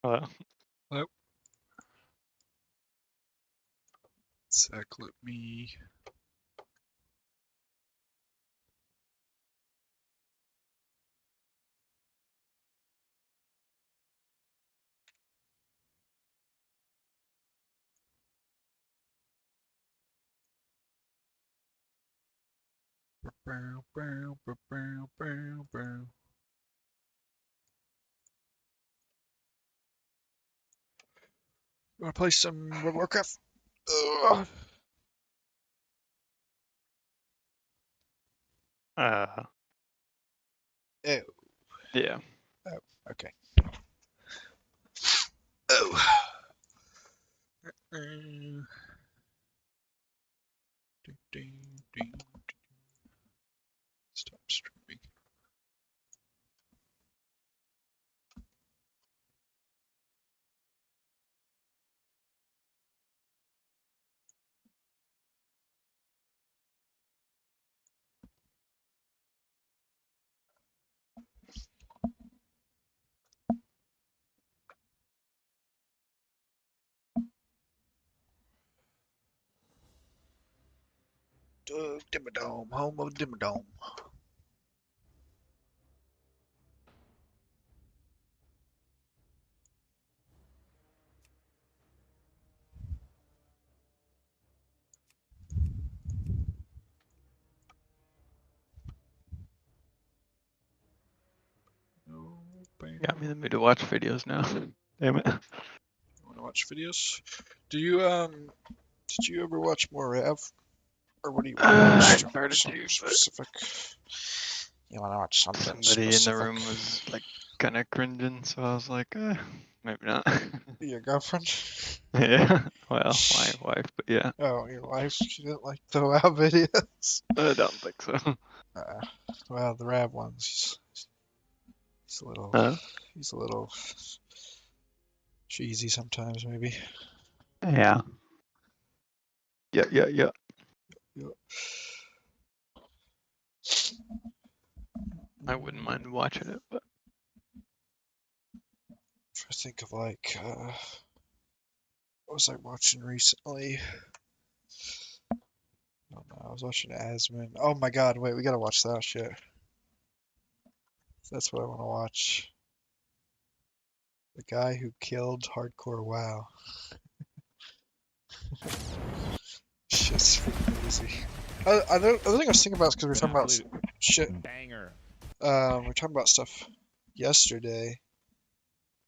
Hello. Hello. Sec, let me. Bow, bow, bow, bow, bow, bow. You wanna play some World of Warcraft? Ugh. Uh, Oh, yeah. okay. Oh. Ding, ding, ding. Stop streaming. Doug Dimmadome, home of Dimmadome. No, Got me in the mood to watch videos now. Damn it. Wanna watch videos? Do you did you ever watch more Rev? Or what do you want to I watch? started Something to, but specific. You want to watch something somebody in the specific? room was like kind of cringing, so I was like, maybe not. Your girlfriend? Yeah. Well, my wife, but yeah. Oh, your wife? She didn't like the WoW videos? I don't think so. Uh, well, the Rab ones. He's a little. Huh? He's a little cheesy sometimes, maybe. Yeah. Yeah, yeah, yeah. Yep. I wouldn't mind watching it, but I think of like, what was I watching recently? I don't know. I was watching Asmon. Oh my God! Wait, we gotta watch that shit. That's what I want to watch. The guy who killed Hardcore WoW. Shit's crazy. Other thing I was thinking about is because we were talking about shit. Banger. We're talking about stuff yesterday.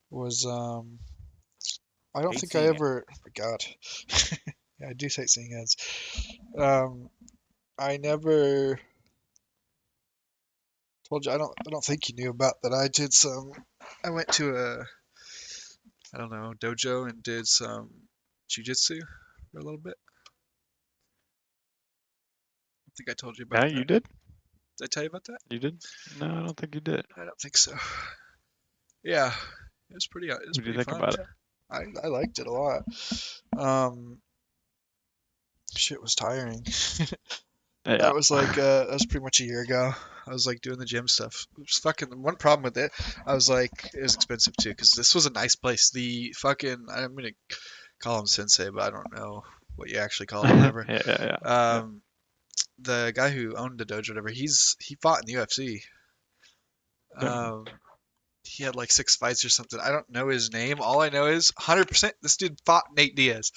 Was I don't Hate think I seeing it. ever. Oh my God. Yeah, I do hate seeing ads. Um, I never told you. I don't think you knew about that. I did some. I went to a. I don't know dojo and did some jujitsu for a little bit. I think I told you about yeah, that. you did? Did I tell you about that? You did? No, I don't think you did. I don't think so. Yeah, it was pretty. It was What do you pretty think fun. about it? I liked it a lot. Um, shit was tiring. Yeah. That was like that was pretty much a year ago. I was like doing the gym stuff. It was fucking one problem with it. I was like it was expensive too because this was a nice place. The fucking I'm gonna call him sensei, but I don't know what you actually call it. Whatever. Yeah, yeah, yeah. Yeah. Um, the guy who owned the dojo, whatever. He fought in the UFC. Yeah. Um, he had like 6 fights or something. I don't know his name. All I know is 100% this dude fought Nate Diaz.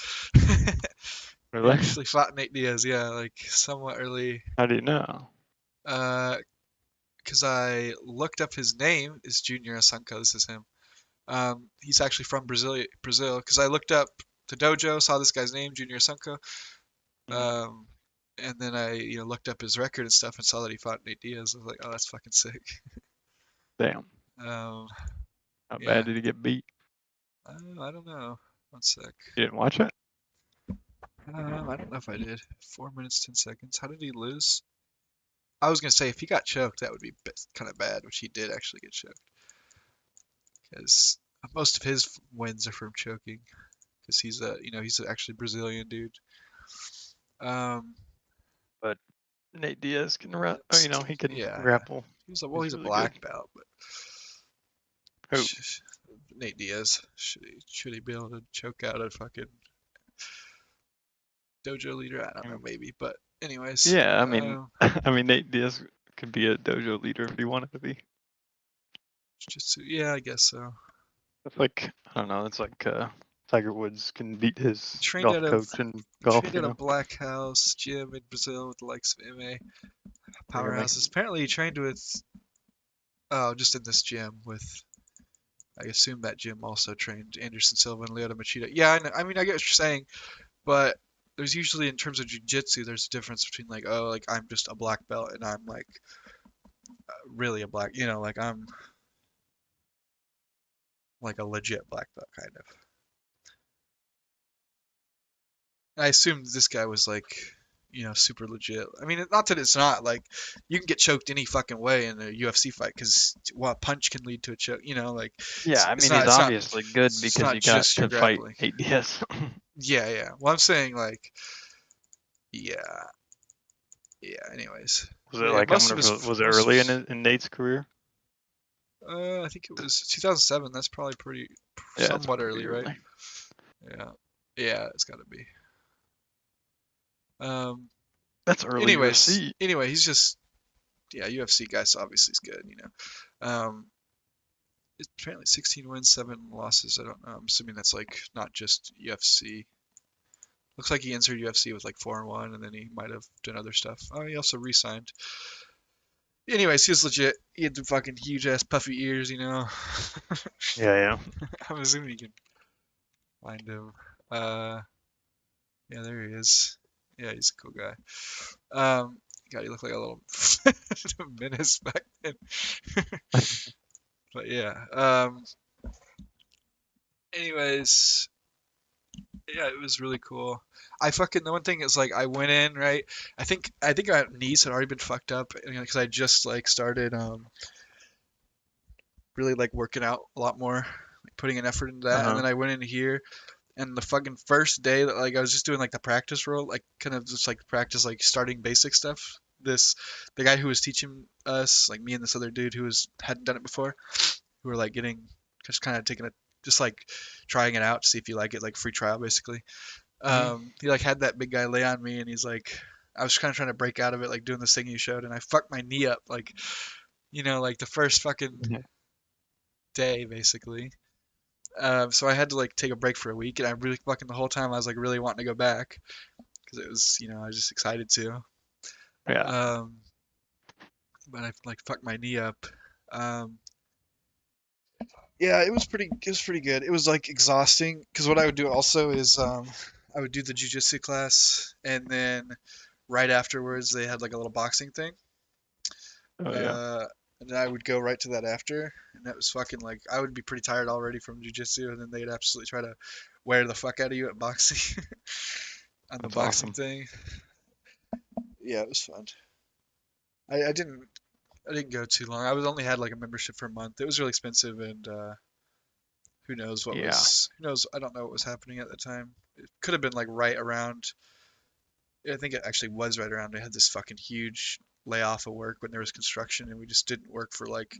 He Really? actually fought Nate Diaz, yeah, like somewhat early. How do you know? Uh, because I looked up his name is Junior Asanka. This is him. He's actually from Brazil. Because I looked up the dojo, saw this guy's name, Junior Asanka. Mhm. Um, and then I looked up his record and stuff and saw that he fought Nate Diaz. I was like, oh, that's fucking sick. Damn. Um, How yeah. bad did he get beat? I don't know. One sec. You didn't watch it? I don't know if I did. 4 minutes, 10 seconds. How did he lose? I was gonna say if he got choked, that would be kind of bad, which he did actually get choked. Because most of his wins are from choking. Because he's actually Brazilian dude. Um, But Nate Diaz can run. Oh, but he can yeah, grapple. he's He's a really good. black belt, but Who? Nate Diaz. Should he be able to choke out a fucking dojo leader? I don't know, Mm. maybe. But anyways, Yeah, I mean, I mean Nate Diaz could be a dojo leader if he wanted to be. jiu-jitsu. Yeah, I guess so. It's like I don't know. It's like Tiger Woods can beat his Trained golf out of coach in golf. trained You at a know, Black House gym in Brazil with the likes of MMA really. powerhouses. Apparently, he trained with just in this gym with. I assume that gym also trained Anderson Silva and Lyoto Machida. Yeah, I know. I mean, I get what you're saying, but there's usually in terms of jiu-jitsu, there's a difference between like, oh, like I'm just a black belt and I'm like really a black, like I'm like a legit black belt kind of. And I assumed this guy was like, super legit. I mean, not that it's not like you can get choked any fucking way in a UFC fight because a punch can lead to a choke. Like Yeah, I it's mean not he's it's not obviously good it's because not he got just your to fight grappling. Nate Diaz. Yeah, yeah. Well, I'm saying like, yeah, yeah. Anyways, Was but it yeah, like I most wonder of if his it was it most early in of Nate's career? I think it was 2007. That's probably Yeah, it's somewhat pretty early, right? early. Yeah, yeah. It's got to be. Um. That's early Anyways, UFC. he's just UFC guy, so obviously he's good. It's apparently 16 wins, 7 losses. I don't know. I'm assuming that's like not just UFC. Looks like he entered UFC with like 4-1, and then he might have done other stuff. Oh, he also re-signed. Anyways, he was legit. He had the fucking huge ass puffy ears. Yeah, yeah. I'm assuming you can find him. Uh, yeah, there he is. Yeah, he's a cool guy. God, he looked like a little menace back then. But yeah. Anyways, yeah, it was really cool. The one thing is like I went in right. I think my knees had already been fucked up because I just like started really like working out a lot more, like putting an effort into that, and Uh-huh. then I went in here and the fucking first day that like I was just doing like the practice roll, like kind of just like practice like starting basic stuff. The guy who was teaching us, like me and this other dude who hadn't done it before, who were like getting just kind of taking it, just like trying it out to see if you like it, like free trial basically. Hmm. He like had that big guy lay on me, and he's like, I was kind of trying to break out of it, like doing this thing you showed, and I fucked my knee up, like like the first fucking Yeah. day basically. So I had to like take a break for a week, and I really fucking the whole time I was like really wanting to go back because it was I was just excited to. Yeah. Um, but I like fucked my knee up. Um, yeah, it was pretty good. It was like exhausting because what I would do also is I would do the jujitsu class, and then right afterwards they had like a little boxing thing. Oh yeah. Uh, and then I would go right to that after, and that was fucking like I would be pretty tired already from jujitsu, and then they'd absolutely try to wear the fuck out of you at boxing on the That's boxing awesome. thing. Yeah, it was fun. I didn't go too long. I was only had like a membership for a month. It was really expensive, and Yeah. who knows? I don't know what was happening at the time. It could have been like right around. I think it actually was right around. They had this fucking huge layoff of work when there was construction, and we just didn't work for like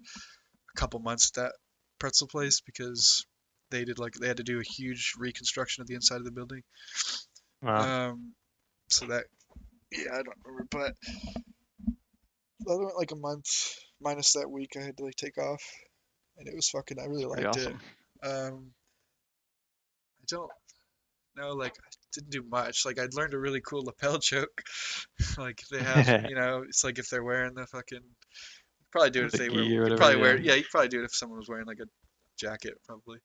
a couple months at that pretzel place because they had to do a huge reconstruction of the inside of the building. Wow. Um, so that yeah, I don't remember, but the other went like a month minus that week I had to like take off, and it was fucking. I really It's pretty liked it. awesome. I don't know, like I didn't do much. Like I'd learned a really cool lapel choke. Like they have, it's like if they're wearing the fucking. Probably do it if The they were. gi or You'd whatever. probably wear. Yeah. Yeah, you'd probably do it if someone was wearing like a jacket, probably.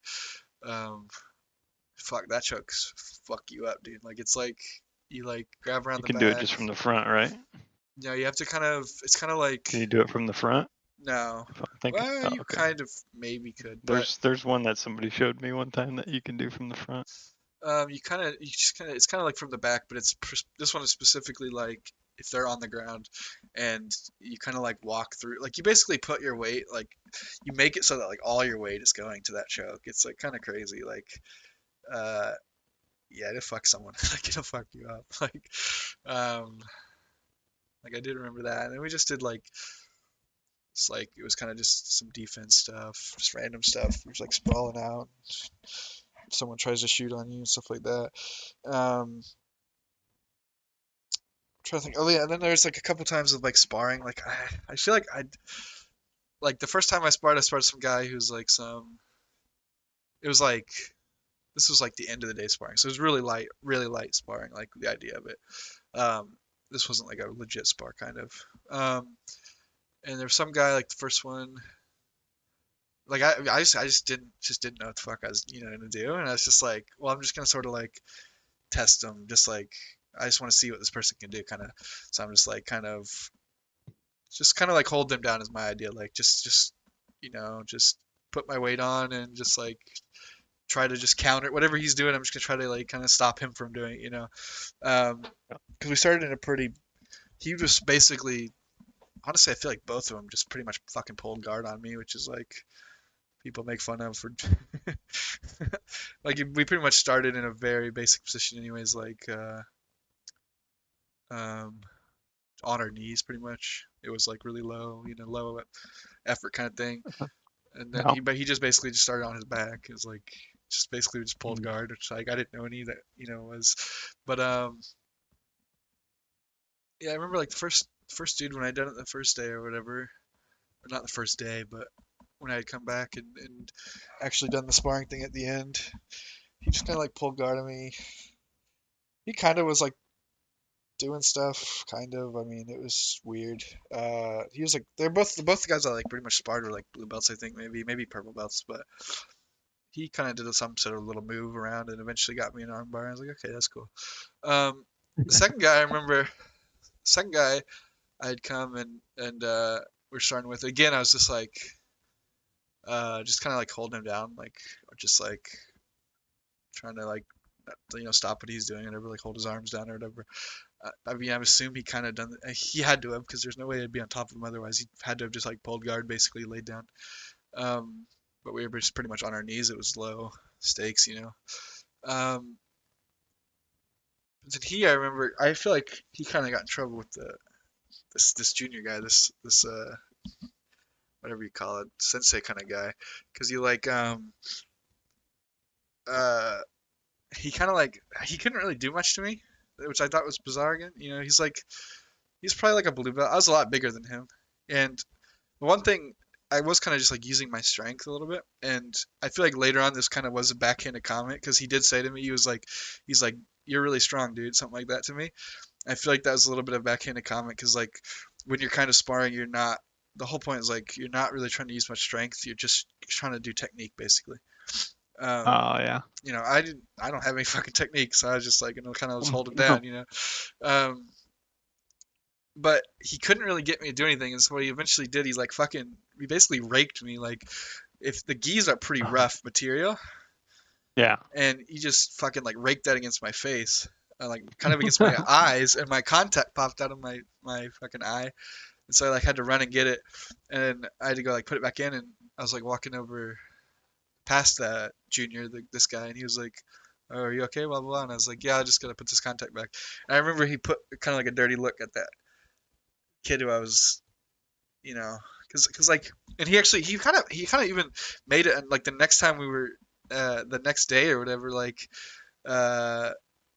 Um, fuck that choke's fuck you up, dude. Like it's like you like grab around You the can do it back. just from the front, right? You have to kind of. It's kind of like Can you do it from the front? no. If I'm thinking. Well, Oh, you okay. kind of maybe could, but There's one that somebody showed me one time that you can do from the front. you just kind of it's kind of like from the back, but this one is specifically like if they're on the ground and you kind of like walk through, like you basically put your weight, like you make it so that like all your weight is going to that choke. It's like kind of crazy, like uh yeah, it'll fuck someone, like it'll fuck you up, um like I did remember that, and then we just did like It's like it was kind of just some defense stuff, just random stuff. It was like sprawling out. Someone tries to shoot on you and stuff like that. Trying to think. Oh yeah, and then there's like a couple times of like sparring. Like I feel like I like the first time I sparred some guy who's like some. It was like this was like the end of the day sparring, so it was really light sparring. Like the idea of it. This wasn't like a legit spar kind of. And there was some guy like the first one. Like I just didn't know what the fuck I was gonna do, and I was just like, well, I'm just gonna sort of like test him, just like I just want to see what this person can do, kind of. So I'm just like kind of like hold them down is my idea, like just just put my weight on and just like try to just counter whatever he's doing. I'm just gonna try to like kind of stop him from doing it, because we started in a pretty. He was basically, honestly, I feel like both of them just pretty much fucking pulled guard on me, which is like people make fun of for like we pretty much started in a very basic position anyways, like um on our knees pretty much. It was like really low, low effort kind of thing. And then Yeah. but he just basically just started on his back. It was like just basically just pulled Mm. guard, which like I didn't know any that was. But yeah, I remember like the first dude when I done it the first day or whatever, or not the first day, but when I had come back and actually done the sparring thing at the end, he just kind of like pulled guard on me. He kind of was like doing stuff, kind of. I mean, it was weird. He was like, they're both the guys I like pretty much sparred were like blue belts, I think, maybe purple belts, but he kind of did some sort of little move around and eventually got me an armbar. I was like, okay, that's cool. The second guy I remember, second guy I had come and we're starting with again. I was just like, just kind of like holding him down, like or just like trying to like stop what he's doing and like hold his arms down or whatever. I mean, I assume he kind of done. He had to have because there's no way I'd be on top of him otherwise. He had to have just like pulled guard, basically laid down. But we were just pretty much on our knees. It was low stakes, Um, then I remember, I feel like he kind of got in trouble with this junior guy, this whatever you call it, sensei kind of guy, because uh he kind of like he couldn't really do much to me, which I thought was bizarre again. He's probably like a blue belt. I was a lot bigger than him, and the one thing I was kind of just like using my strength a little bit, and I feel like later on this kind of was a backhanded comment because he did say to me, he's like, "You're really strong, dude," something like that to me. I feel like that was a little bit of backhanded comment because like when you're kind of sparring, you're not. The whole point is like you're not really trying to use much strength. You're just trying to do technique basically. Oh yeah. I don't have any fucking technique, so I was just like, kind of just hold him No. down. Um, but he couldn't really get me to do anything, and so what he eventually did, he basically raked me. Like, if the gis are pretty rough material, Yeah. and he just fucking like raked that against my face, like kind of against my eyes, and my contact popped out of my fucking eye, and so I like had to run and get it, and I had to go like put it back in, and I was like walking over past that junior, this guy, and he was like, "Oh, are you okay?" Blah blah blah, and I was like, "Yeah, I just gotta put this contact back." And I remember he put kind of like a dirty look at that kid who I was, because like, and he kind of even made it, and like the next time we were, the next day or whatever, like, uh,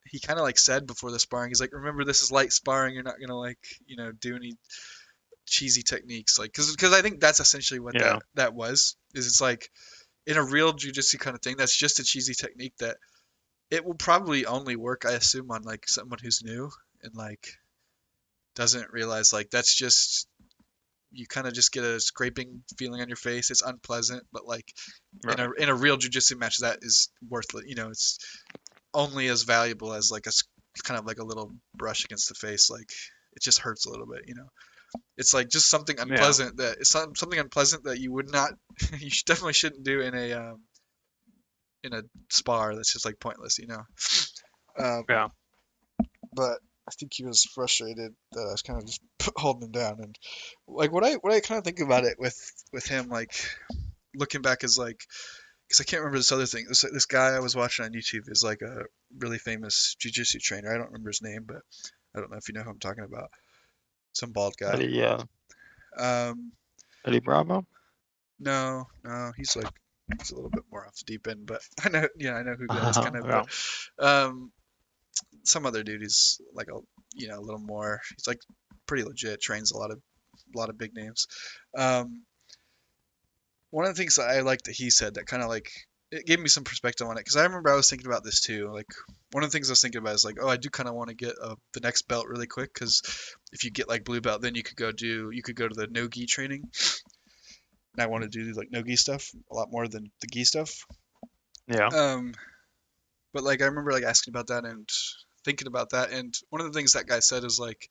he kind of like said before the sparring, he's like, "Remember, this is light sparring. You're not gonna like, do any cheesy techniques, like, because I think that's essentially what Yeah. that was. Is it's like in a real jujitsu kind of thing, that's just a cheesy technique that it will probably only work, I assume, on like someone who's new and like doesn't realize like that's just you kind of just get a scraping feeling on your face. It's unpleasant, but like in Right. a real jujitsu match, that is worthless. It's only as valuable as like kind of like a little brush against the face. Like it just hurts a little bit. It's like just something Yeah. unpleasant that it's something unpleasant that you would not, definitely shouldn't do in a spar. That's just like pointless. Um, Yeah. but I think he was frustrated that I was kind of just holding him down, and like what I kind of think about it with him, like looking back is like, because I can't remember this other thing. This guy I was watching on YouTube is like a really famous jujitsu trainer. I don't remember his name, but I don't know if you know who I'm talking about. Some bald guy. Yeah. Um, Eddie Bravo? No, no, he's a little bit more off the deep end, but I know, yeah, I know who that is kind of, Yeah. but um, some other dude is like a little more. He's like pretty legit, trains a lot of big names. Um, one of the things that I liked that he said that kind of like it gave me some perspective on it because I remember I was thinking about this too. Like one of the things I was thinking about is like, oh, I do kind of want to get the next belt really quick because if you get like blue belt, then you could go to the no gi training. And I want to do like no gi stuff a lot more than the gi stuff. Yeah. Um, but like I remember like asking about that and thinking about that, and one of the things that guy said is like,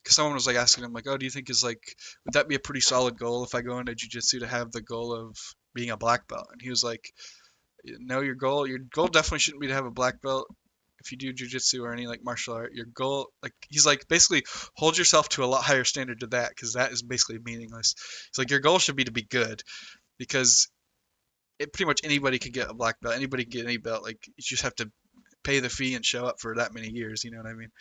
because someone was like asking him like, oh, do you think is like, would that be a pretty solid goal if I go into jiu-jitsu to have the goal of being a black belt? And he was like, no, your goal definitely shouldn't be to have a black belt. If you do jiu-jitsu or any like martial art, your goal, like he's like basically hold yourself to a lot higher standard to that because that is basically meaningless. He's like your goal should be to be good because pretty much anybody can get a black belt, anybody can get any belt. Like you just have to pay the fee and show up for that many years. You know what I mean?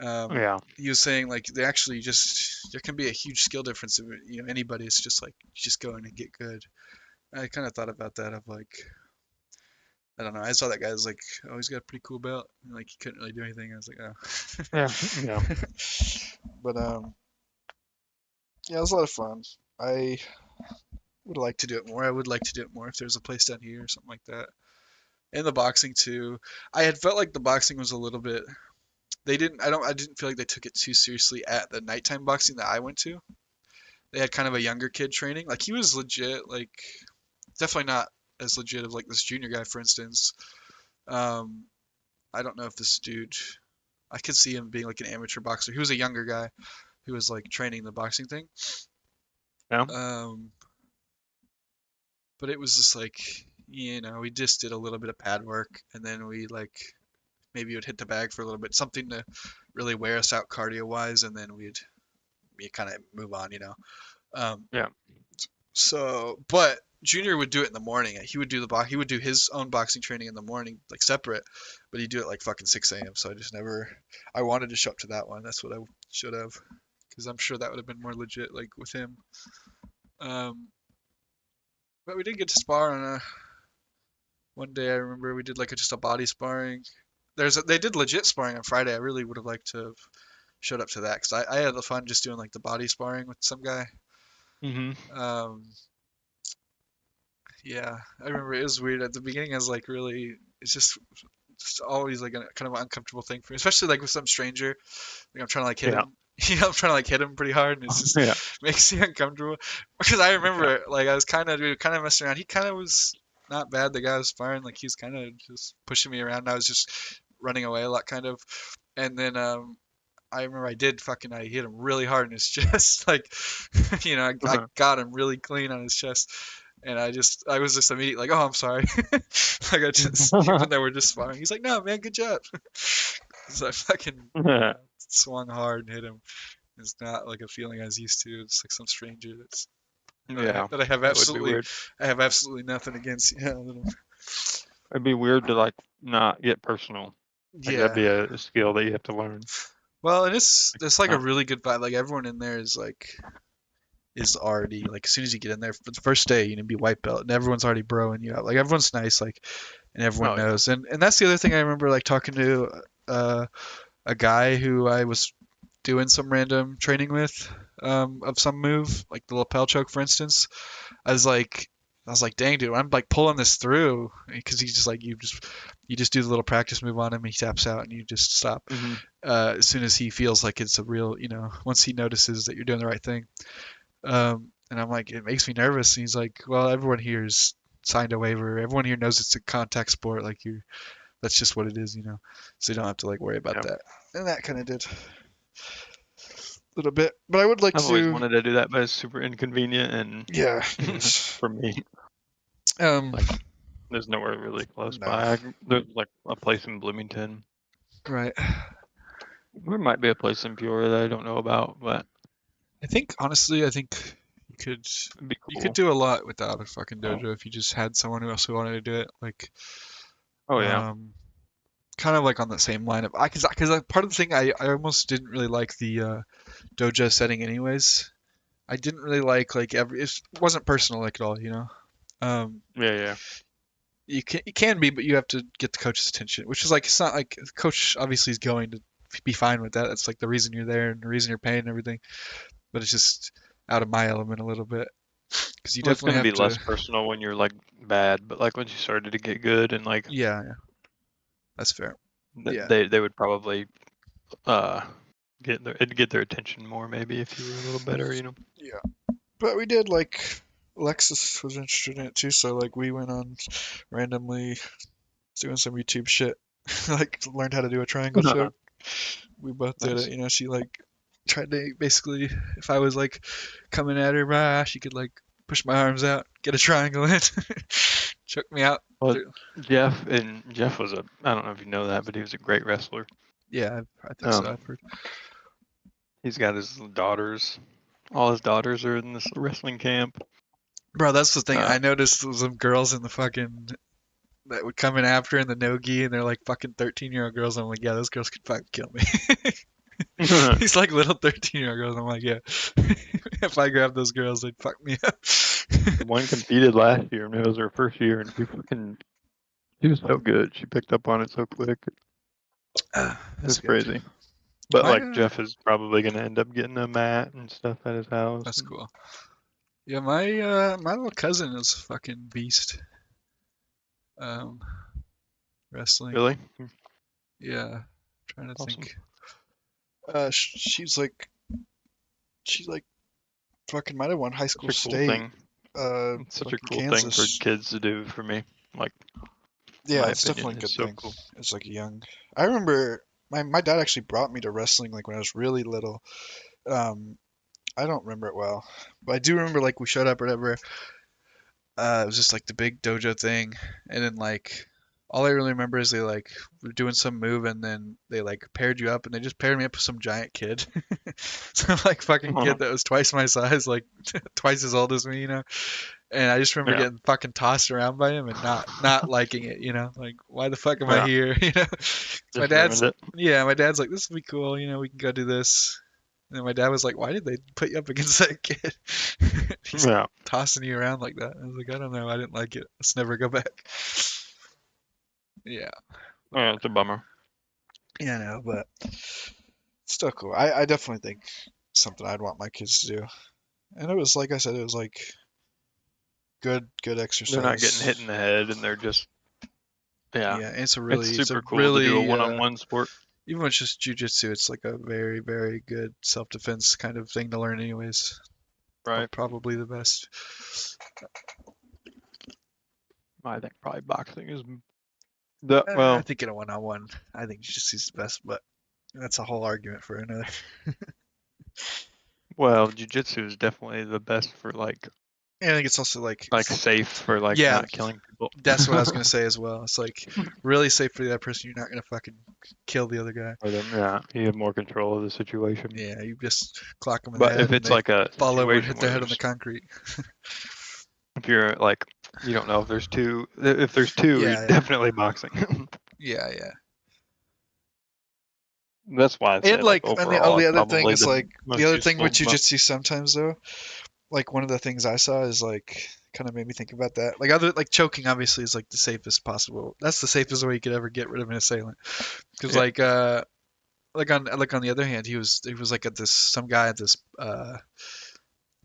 Yeah. He was saying like they actually just there can be a huge skill difference. Anybody. It's just like you just go in and get good. I kind of thought about that of like I don't know. I saw that guy was like, oh, he's got a pretty cool belt. And, like he couldn't really do anything. I was like, Yeah. Yeah. oh. But yeah, it was a lot of fun. I would like to do it more. I would like to do it more if there's a place down here or something like that. And the boxing too. I had felt like the boxing was a little bit. I didn't feel like they took it too seriously at the nighttime boxing that I went to. They had kind of a younger kid training. Like he was legit. Like definitely not as legit as like this junior guy, for instance. Um, I don't know if this dude. I could see him being like an amateur boxer. He was a younger guy who was like training the boxing thing. Yeah. Um, but it was just like, we just did a little bit of pad work and then we like maybe would hit the bag for a little bit, something to really wear us out cardio wise, and then we kind of move on. Um, Yeah. but Junior would do it in the morning. He would do his own boxing training in the morning, like separate, but he'd do it like fucking 6 a.m. So I wanted to show up to that one. That's what I should have, because I'm sure that would have been more legit, like with him. Um, but we did get to spar on one day. I remember we did like just a body sparring. They did legit sparring on Friday. I really would have liked to have showed up to that because I had the fun just doing like the body sparring with some guy. Hmm. Um, yeah, I remember it was weird at the beginning. I was like, really, it's just always like a kind of an uncomfortable thing for me, especially like with some stranger. Like I'm trying to like hit Yeah. him. I'm trying to like hit him pretty hard, and it's just Yeah. makes me uncomfortable. Because I Yeah. remember like I was we were kind of messing around. He kind of was not bad. The guy was sparring, like he was kind of just pushing me around. And I was just running away a lot, kind of. And then I remember I hit him really hard in his chest. Like, I Uh-huh. got him really clean on his chest. And I was just immediately like, oh, I'm sorry. Like, even though we're just sparring, he's like, no, man, good job. So I fucking Yeah. swung hard and hit him. It's not like a feeling I was used to. It's like some stranger Yeah. that That would be weird. I have absolutely nothing against. Yeah, It'd be weird to like not get personal. Like that'd yeah. be a skill that you have to learn. Well, and it's like a Not. really good vibe. Like everyone in there is already like as soon as you get in there for the first day, be white belt, and everyone's already broing you out. Like everyone's nice, like, and everyone Oh yeah. knows. And that's the other thing I remember, like talking to a guy who I was doing some random training with, of some move, like the lapel choke, for instance. I was like. I was like, dang, dude, I'm like pulling this through because he's just like, you just do the little practice move on him, he taps out, and you just stop. Hmm. As soon as he feels like it's a real, once he notices that you're doing the right thing. And I'm like, it makes me nervous. And he's like, well, everyone here's signed a waiver. Everyone here knows it's a contact sport. Like that's just what it is. So you don't have to like worry about Yeah. that. And that kind of did a little bit. But I would like I've always to, wanted to do that, but it's super inconvenient and yeah, it is. for me, Um, like there's nowhere really close nah, by. There's like a place in Bloomington. right. There might be a place in Peoria that I don't know about, but Honestly, I think you could, it'd be you could cool. do a lot without a fucking dojo if you just had someone who also wanted to do it. Like, Oh yeah. um, kind of like on the same line of because part of the thing I almost didn't really like the dojo setting anyways. I didn't really like it wasn't personal like at all, Yeah. You can be, but you have to get the coach's attention, which is like it's not like the coach obviously is going to be fine with that. That's like the reason you're there and the reason you're paying and everything. But it's just out of my element a little bit because you Well, it's definitely gonna have be to. less personal when you're like bad, but like once you started to get good and like Yeah, yeah, that's fair. Yeah, they would probably uh it'd get their attention more maybe if you were a little better, you know. yeah. But we did like Alexis was interested in it too, so like we went on randomly doing some YouTube shit, like learned how to do a triangle choke. We both did Nice. it. She like tried to basically, if I was like coming at her, she could like push my arms out, get a triangle in, choke me out. Well, Jeff was I don't know if you know that, but he was a great wrestler. Yeah, I think so. Um, I've heard. he's got his daughters. All his daughters are in this wrestling camp. Bro, that's the thing. Uh, I noticed some girls in the fucking that would come in after in the no-gi, and they're like fucking 13-year-old girls. I'm like, yeah, those girls could fucking kill me. These like little 13-year-old girls. I'm like, yeah, if I grabbed those girls, they'd fuck me up. The one competed last year, and it was her first year, and she was so good. She picked up on it so quick. That's It's good. crazy. But My, like Jeff is probably gonna end up getting a mat and stuff at his house. That's cool. Yeah, my little cousin is a fucking beast. Wrestling. Really? Yeah, trying to Awesome. think. She's like fucking might have won high school Such a cool state. thing. It's such a fucking cool thing for Kansas. kids to do for me. Like, Yeah, my it's opinion, definitely a it's good so thing. cool. It's like young. I remember my dad actually brought me to wrestling like when I was really little. I don't remember it well, but I do remember like we showed up or whatever. It was just like the big dojo thing, and then like all I really remember is they like were doing some move, and then they like paired you up, and they just paired me up with some giant kid, some like fucking kid that was twice my size, like twice as old as me, And I just remember Yeah. getting fucking tossed around by him and not liking it, like why the fuck am I Yeah. here, My Just dad's ruined it. my dad's like this will be cool, we can go do this. And my dad was like, why did they put you up against that kid? He's Yeah. tossing you around like that. I was like, I don't know, I didn't like it. Let's never go back. Yeah. Yeah, it's a bummer. Yeah, I know, but still cool. I definitely think something I'd want my kids to do. And it was like I said, it was like good exercise. They're not getting hit in the head, and they're just Yeah, and it's super cool really, to do a one-on-one sport. Even when it's just jujitsu, it's like a very, very good self-defense kind of thing to learn anyways. Right. Probably the best. I think probably boxing is I think in a one-on-one, I think jujitsu's the best, but that's a whole argument for another. well, jiu-jitsu is definitely the best for like I think it's also like safe for like Yeah. not killing people. That's what I was gonna say as well. It's like really safe for the other person. You're not gonna fucking kill the other guy. Or yeah, you have more control of the situation. Yeah, you just clock them in the But head. if and it's they like a fall over and situation hit their where head on the concrete. if you're like you don't know if there's two, you're Yeah. definitely boxing. Yeah. That's why I said And like, and overall, the it's other thing probably is like most the other thing with useful, but- jujitsu sometimes though, like one of the things I saw is like kind of made me think about that. Like other like choking obviously is like the safest possible. That's the safest way you could ever get rid of an assailant. Because Yeah. like on the other hand, he was like at some guy at this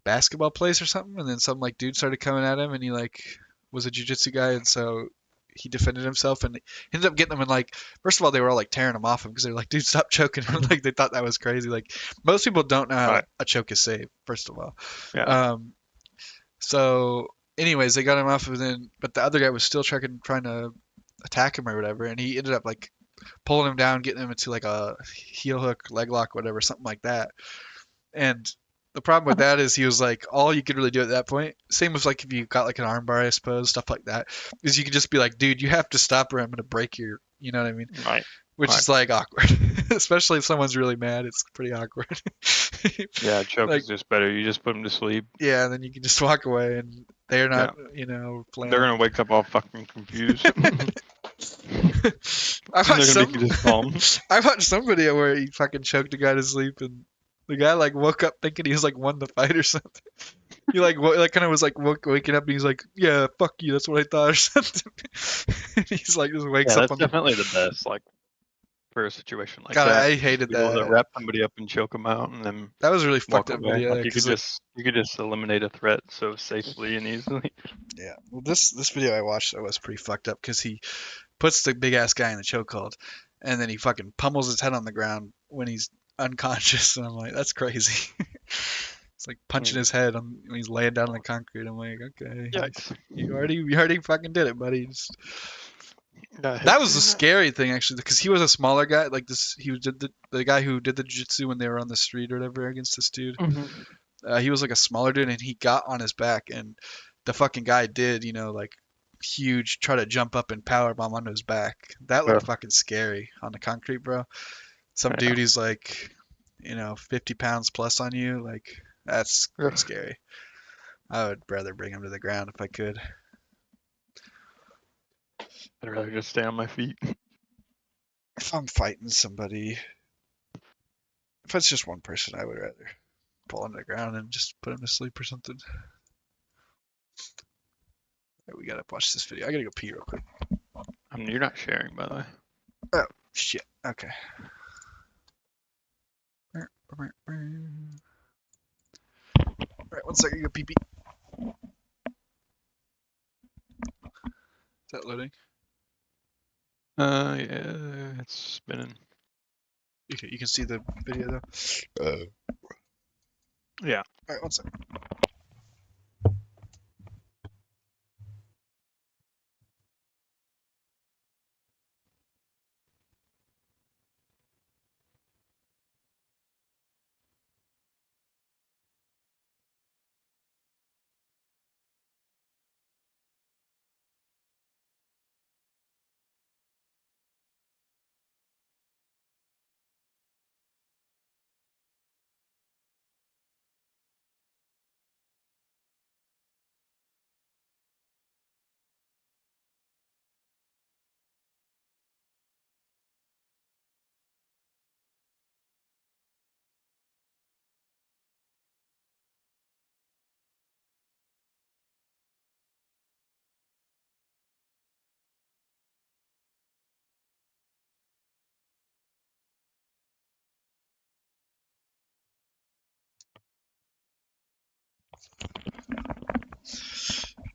basketball place or something, and then some like dude started coming at him, and he like was a jujitsu guy, and so he defended himself and ended up getting him. And like first of all, they were all like tearing him off him because they're like, dude, stop choking him. Like they thought that was crazy. Like most people don't know how Right. a choke is safe. First of all, Yeah. So anyways, they got him off, and then but the other guy was still trying to attack him or whatever, and he ended up like pulling him down, getting him into like a heel hook, leg lock, whatever, something like that. And the problem with that is he was like, all you could really do at that point, same as like if you got like an arm bar, I suppose, stuff like that, is you could just be like, dude, you have to stop or I'm gonna break you know what I mean? Right. Which Right. is like awkward, especially if someone's really mad. It's pretty awkward. Yeah, choke Like- is just better. You just put them to sleep. Yeah, and then you can just walk away, and they're not, playing. They're gonna wake up all fucking confused. I They're watched gonna be just calm. I watched some video where he fucking choked a guy to sleep, and The guy like woke up thinking he was like won the fight or something. He like kind of was like waking up and he's like, yeah, fuck you, that's what I thought or something. And he's like just wakes Yeah, up that's on the. definitely the best, like for a situation like God, that. I hated Be able to that. wrap somebody up and choke them out, and then That was a really walk fucked up away. video. Like you could 'Cause, like, just eliminate a threat so safely and easily. yeah, well, this video I watched that was pretty fucked up because he puts the big ass guy in the chokehold, and then he fucking pummels his head on the ground when he's unconscious, and I'm like, that's crazy. It's like punching his head when he's laying down on the concrete. I'm like, okay, Yikes. you already fucking did it, buddy. Yeah, That was the scary thing actually, because he was a smaller guy. Like this, he did the guy who did the jiu-jitsu when they were on the street or whatever against this dude. Mhm. He was like a smaller dude, and he got on his back, and the fucking guy did, like huge, try to jump up and power bomb onto his back. That looked Yeah. fucking scary on the concrete, bro. Some Yeah. dude he's like, 50 pounds plus on you, like that's Yeah. scary. I would rather bring him to the ground if I could. I'd rather just stay on my feet. If I'm fighting somebody, if it's just one person, I would rather pull him to the ground and just put him to sleep or something. Alright, we gotta watch this video. I gotta go pee real quick. I mean, you're not sharing, by the way. Oh, shit. Okay. Alright, 1 second, go pee pee. Is that loading? Yeah, it's spinning. You can see the video though. Yeah. Alright, 1 second.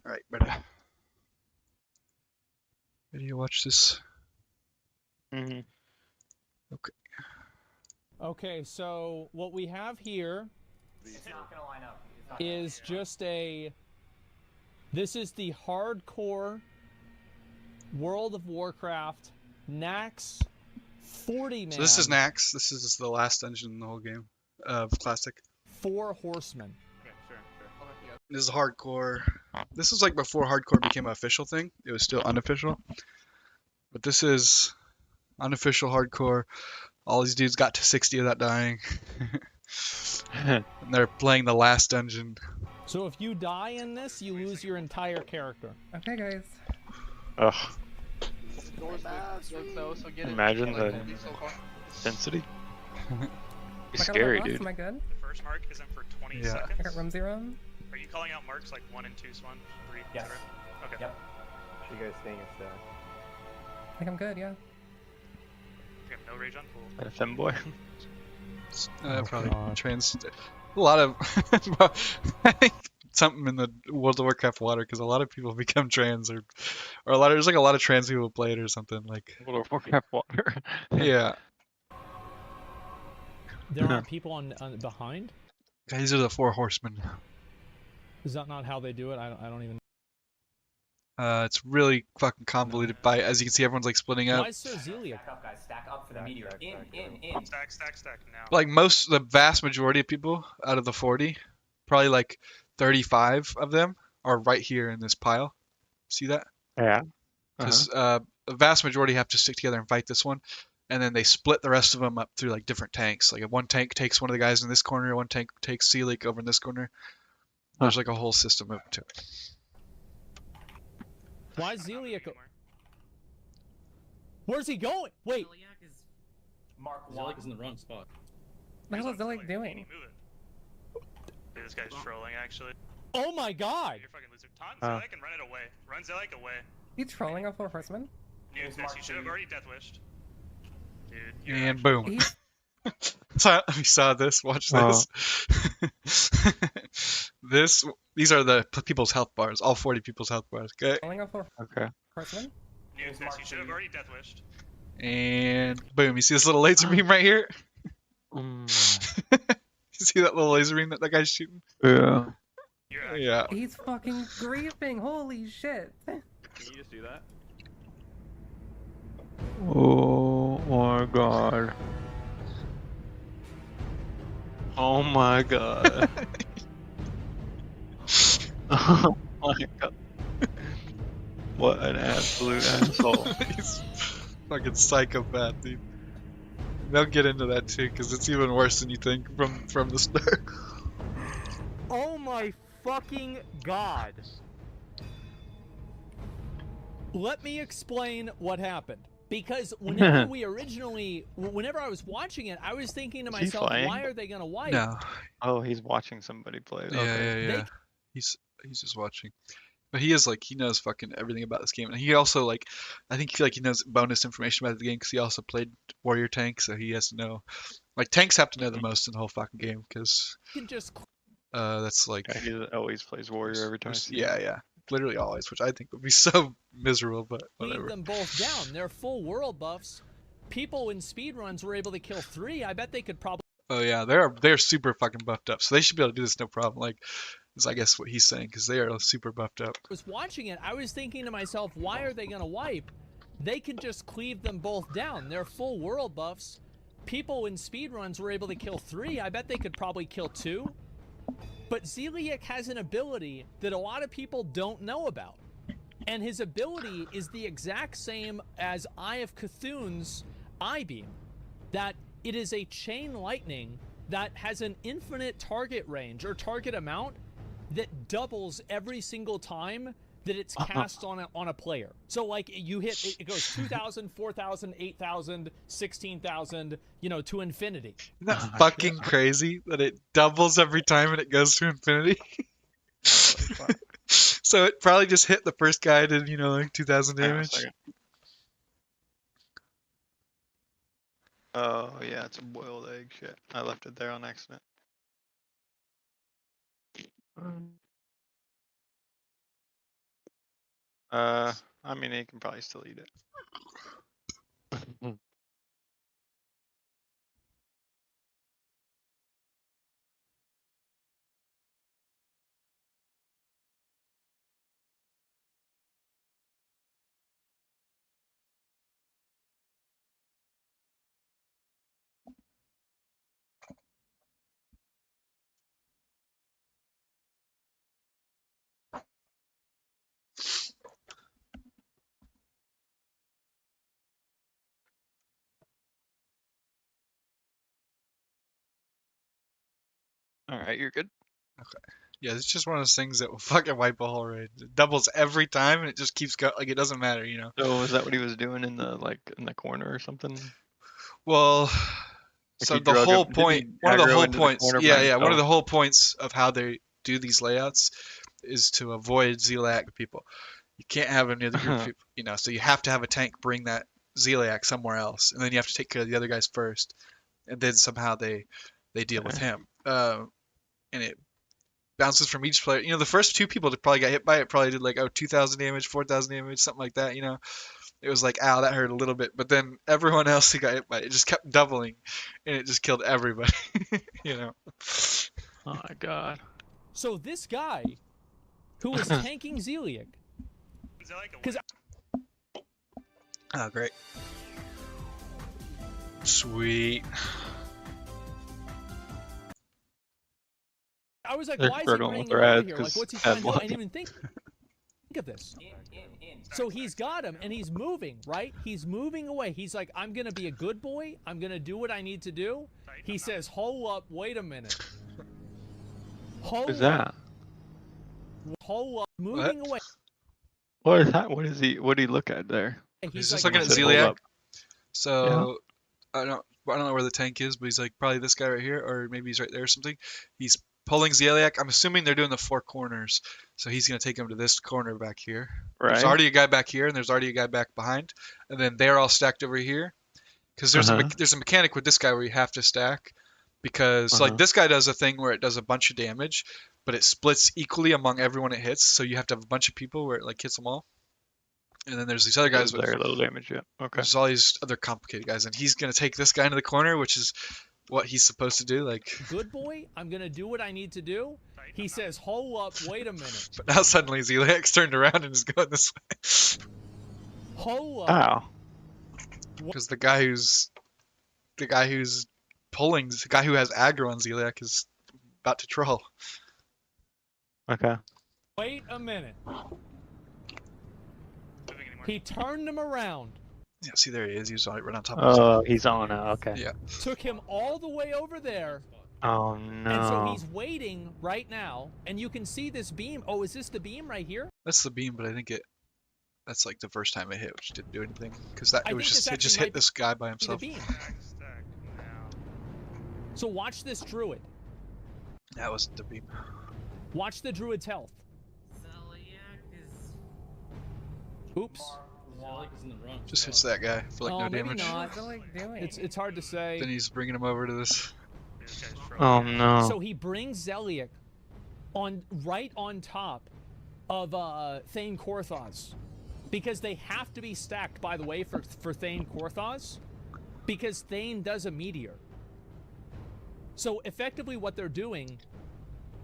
Alright, better. Video watch this. Mm-hmm. Okay. Okay, so what we have here It's not gonna line up. is just this is the hardcore World of Warcraft Naxx 40-man. So this is Naxx. This is the last dungeon in the whole game of Classic. 4 horsemen. Okay, sure. This is hardcore. This is like before hardcore became an official thing. It was still unofficial. But this is unofficial hardcore. All these dudes got to 60 without dying. And they're playing the last dungeon. So if you die in this, you lose your entire character. Okay, guys. Ugh. So get Imagine the so far. density. Be Am I scary, gonna dude. Am I good? First mark isn't for 20 Yeah. I got seconds. room 0. Are you calling out marks like 1 and 2 Swan? 3, Yes. etc.? Okay. Yep. You guys staying at I think I'm good, yeah. We have no rage on pool. That a femboy. Probably God. trans. A lot of. I think something in the World of Warcraft water because a lot of people become trans or there's like a lot of trans people play it or something like. World of Warcraft water. Yeah. There aren't people on behind? These are the 4 horsemen. Is that not how they do it? I don't even. It's really fucking convoluted. By as you can see, everyone's like splitting up. Why is Sir Zelia? Stack up, guys. Stack up for the Stack, meteor. stack, In. Stack now. Like the vast majority of people out of the 40, probably like 35 of them are right here in this pile. See that? Yeah. Because the vast majority have to stick together and fight this one, and then they split the rest of them up through like different tanks. Like if one tank takes one of the guys in this corner, one tank takes Sealik over in this corner. There's like a whole system up to it. Why is Zelia? Where's he going? Wait. Mark Zeliek 1. is in the wrong spot. The hell is He's on Zillick Zillick. doing? Move it. Dude, this guy's trolling, actually. Oh my god! You're fucking loser. Taunt Oh. Zillick and run it away. Run Zillick away. He's trolling a 4 horseman? News this. You should have already death wished. Dude, you're And actually- boom. He's So we saw this. Watch Wow. this. These are the people's health bars. All 40 people's health bars. Okay. trolling a 4 Okay. horseman? News this. You should have already death wished. And boom. You see this little laser beam right here? Mm, You see that little laser beam that that guy's shooting? yeah. You're actually Yeah. He's fucking griefing, holy shit. Can you just do that? Oh my god. Oh my god. Oh my god. What an absolute asshole. He's fucking psychopath, dude. They'll get into that too, because it's even worse than you think from the start. Oh my fucking god! Let me explain what happened. Because whenever whenever I was watching it, I was thinking to Is he myself, playing? why are they gonna wipe? No. Oh, he's watching somebody play. Yeah, Okay. yeah, yeah. He's just watching. But he is like he knows fucking everything about this game, and he also like I think he knows bonus information about the game because he also played Warrior Tank, so he has to know. Like tanks have to know the most in the whole fucking game because You can just that's like Yeah, he always plays warrior every time. I see him. yeah, literally always, which I think would be so miserable, but leave whatever. them both down. They're full world buffs. People in speedruns were able to kill 3. I bet they could probably Oh yeah, they're super fucking buffed up, so they should be able to do this no problem. Like, is I guess what he's saying because they are super buffed up. was watching it, I was thinking to myself, why are they gonna wipe? They can just cleave them both down. They're full world buffs. People in speedruns were able to kill 3. I bet they could probably kill 2. But Zeliek has an ability that a lot of people don't know about. And his ability is the exact same as Eye of Cthulhu's Eye Beam. That it is a chain lightning that has an infinite target range or target amount that doubles every single time that it's cast on a player. So like you hit it goes 2,000, 4,000, 8,000, 16,000, you know, to infinity. Isn't that fucking crazy that it doubles every time and it goes to infinity? So it probably just hit the first guy did like 2,000 Hang on a damage. second. Oh yeah, it's a boiled egg. Shit, I left it there on accident. I mean, he can probably still eat it. All right, you're good. Yeah, it's just one of those things that will fucking wipe a whole raid. It doubles every time and it just keeps going. Like it doesn't matter. So is that what he was doing in the corner or something? Well, so he the drug whole him- didn't point, he one of the aggro whole into the points, corner by yeah, one of the himself? whole points of how they do these layouts is to avoid Zeliak people. You can't have any other group of people, so you have to have a tank bring that Zeliak somewhere else, and then you have to take care of the other guys first, and then somehow they deal with him. And it bounces from each player. The first 2 people that probably got hit by it probably did like 2,000 damage, 4,000 damage, something like that. It was like, ow, that hurt a little bit. But then everyone else who got hit by it, just kept doubling, and it just killed everybody. Oh my god. So this guy who was tanking Zeliek, Zillick 'Cause away. Oh, great. Sweet. I was like, They're why is he struggling running with their over ads here? 'cause Like, what's he ad trying to do? I block. didn't even think of this. So he's got him, and he's moving, right? He's moving away. He's like, I'm going to be a good boy. I'm going to do what I need to do. He says, hold up, wait a minute. Hold Who's up, that? hold up, moving away. What is that? What is he? What do he look at there? He's like, just looking at Said, "Hold Zeliak. up." So, I don't. I don't know where the tank is, but he's like probably this guy right here, or maybe he's right there or something. He's pulling Zeliek. I'm assuming they're doing the 4 corners, so he's gonna take him to this corner back here. There's Right. already a guy back here, and there's already a guy back behind, and then they're all stacked over here. Because there's there's a mechanic with this guy where you have to stack, because like this guy does a thing where it does a bunch of damage, but it splits equally among everyone it hits. So you have to have a bunch of people where it like hits them all. And then there's these other guys with Very little damage yet. Okay. there's all these other complicated guys, and he's gonna take this guy into the corner, which is what he's supposed to do. Like, Good boy, I'm gonna do what I need to do. He says, "Hold up, wait a minute. but now suddenly Zeliek's turned around and is going this way. Hold up." Wow. Because the guy who's pulling, the guy who has aggro on Zeliek is about to troll. Okay. Wait a minute. Moving anymore. He turned him around. Yeah, see there he is. He was right on top of us. Oh, he's on it. Okay. Yeah. Took him all the way over there. Oh And so no. he's waiting right now. And you can see this beam. Oh, is this the beam right here? That's the beam, but I think that's like the first time it hit, which didn't do anything. Because I it was think just this it just actually hit this guy by Be the himself. beam. Stack now. So watch this druid. That wasn't the beam. Watch the druid's health. Oops. Just hits that guy for like Oh, no maybe damage. not. What's Zeliek doing? It's hard to say. Then he's bringing him over to this. This guy's trolling. Oh no. So he brings Zeliek right on top of Thane Korthos, because they have to be stacked, by the way, for Thane Korthos, because Thane does a meteor. So effectively what they're doing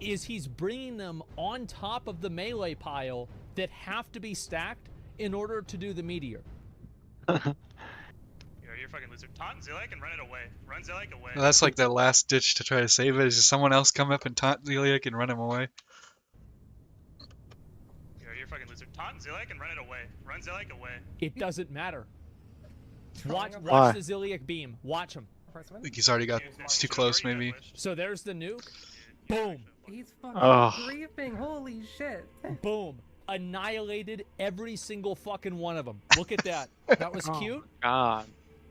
is he's bringing them on top of the melee pile that have to be stacked in order to do the meteor. Yo, you're a fucking loser. Taunt Zeliek and run it away. Run Zeliek away. Well, that's like the last ditch to try to save it. Is just someone else come up and taunt Zeliek and run him away. Yo, you're a fucking loser. Taunt Zeliek and run it away. Run Zeliek away. It doesn't matter. Trolling a Why? Watch the Zeliek beam. Watch him. I horseman? think he's already got. It's too close, maybe. So there's the nuke. Boom. He's fucking Oh. griefing. Holy shit. Boom. Annihilated every single fucking one of them. Look at that. That was Oh, cute. God.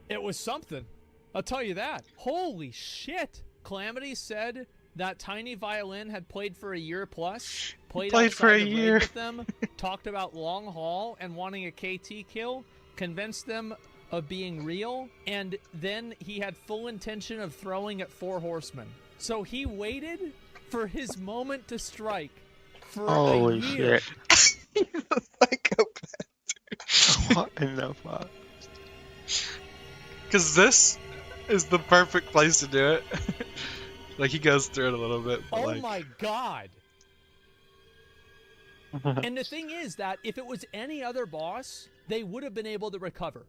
It was something. I'll tell you that. Holy shit. Calamity said that Tiny Violin had played for a year plus. Played for a outside the raid year. with them. Talked about long haul and wanting a KT kill. Convinced them of being real. And then he had full intention of throwing at 4 horsemen. So he waited for his moment to strike for Holy a year. shit. He's a psychopath. What in the fuck? Because this is the perfect place to do it. Like he goes through it a little bit. But Oh like, my god. And the thing is that if it was any other boss, they would have been able to recover.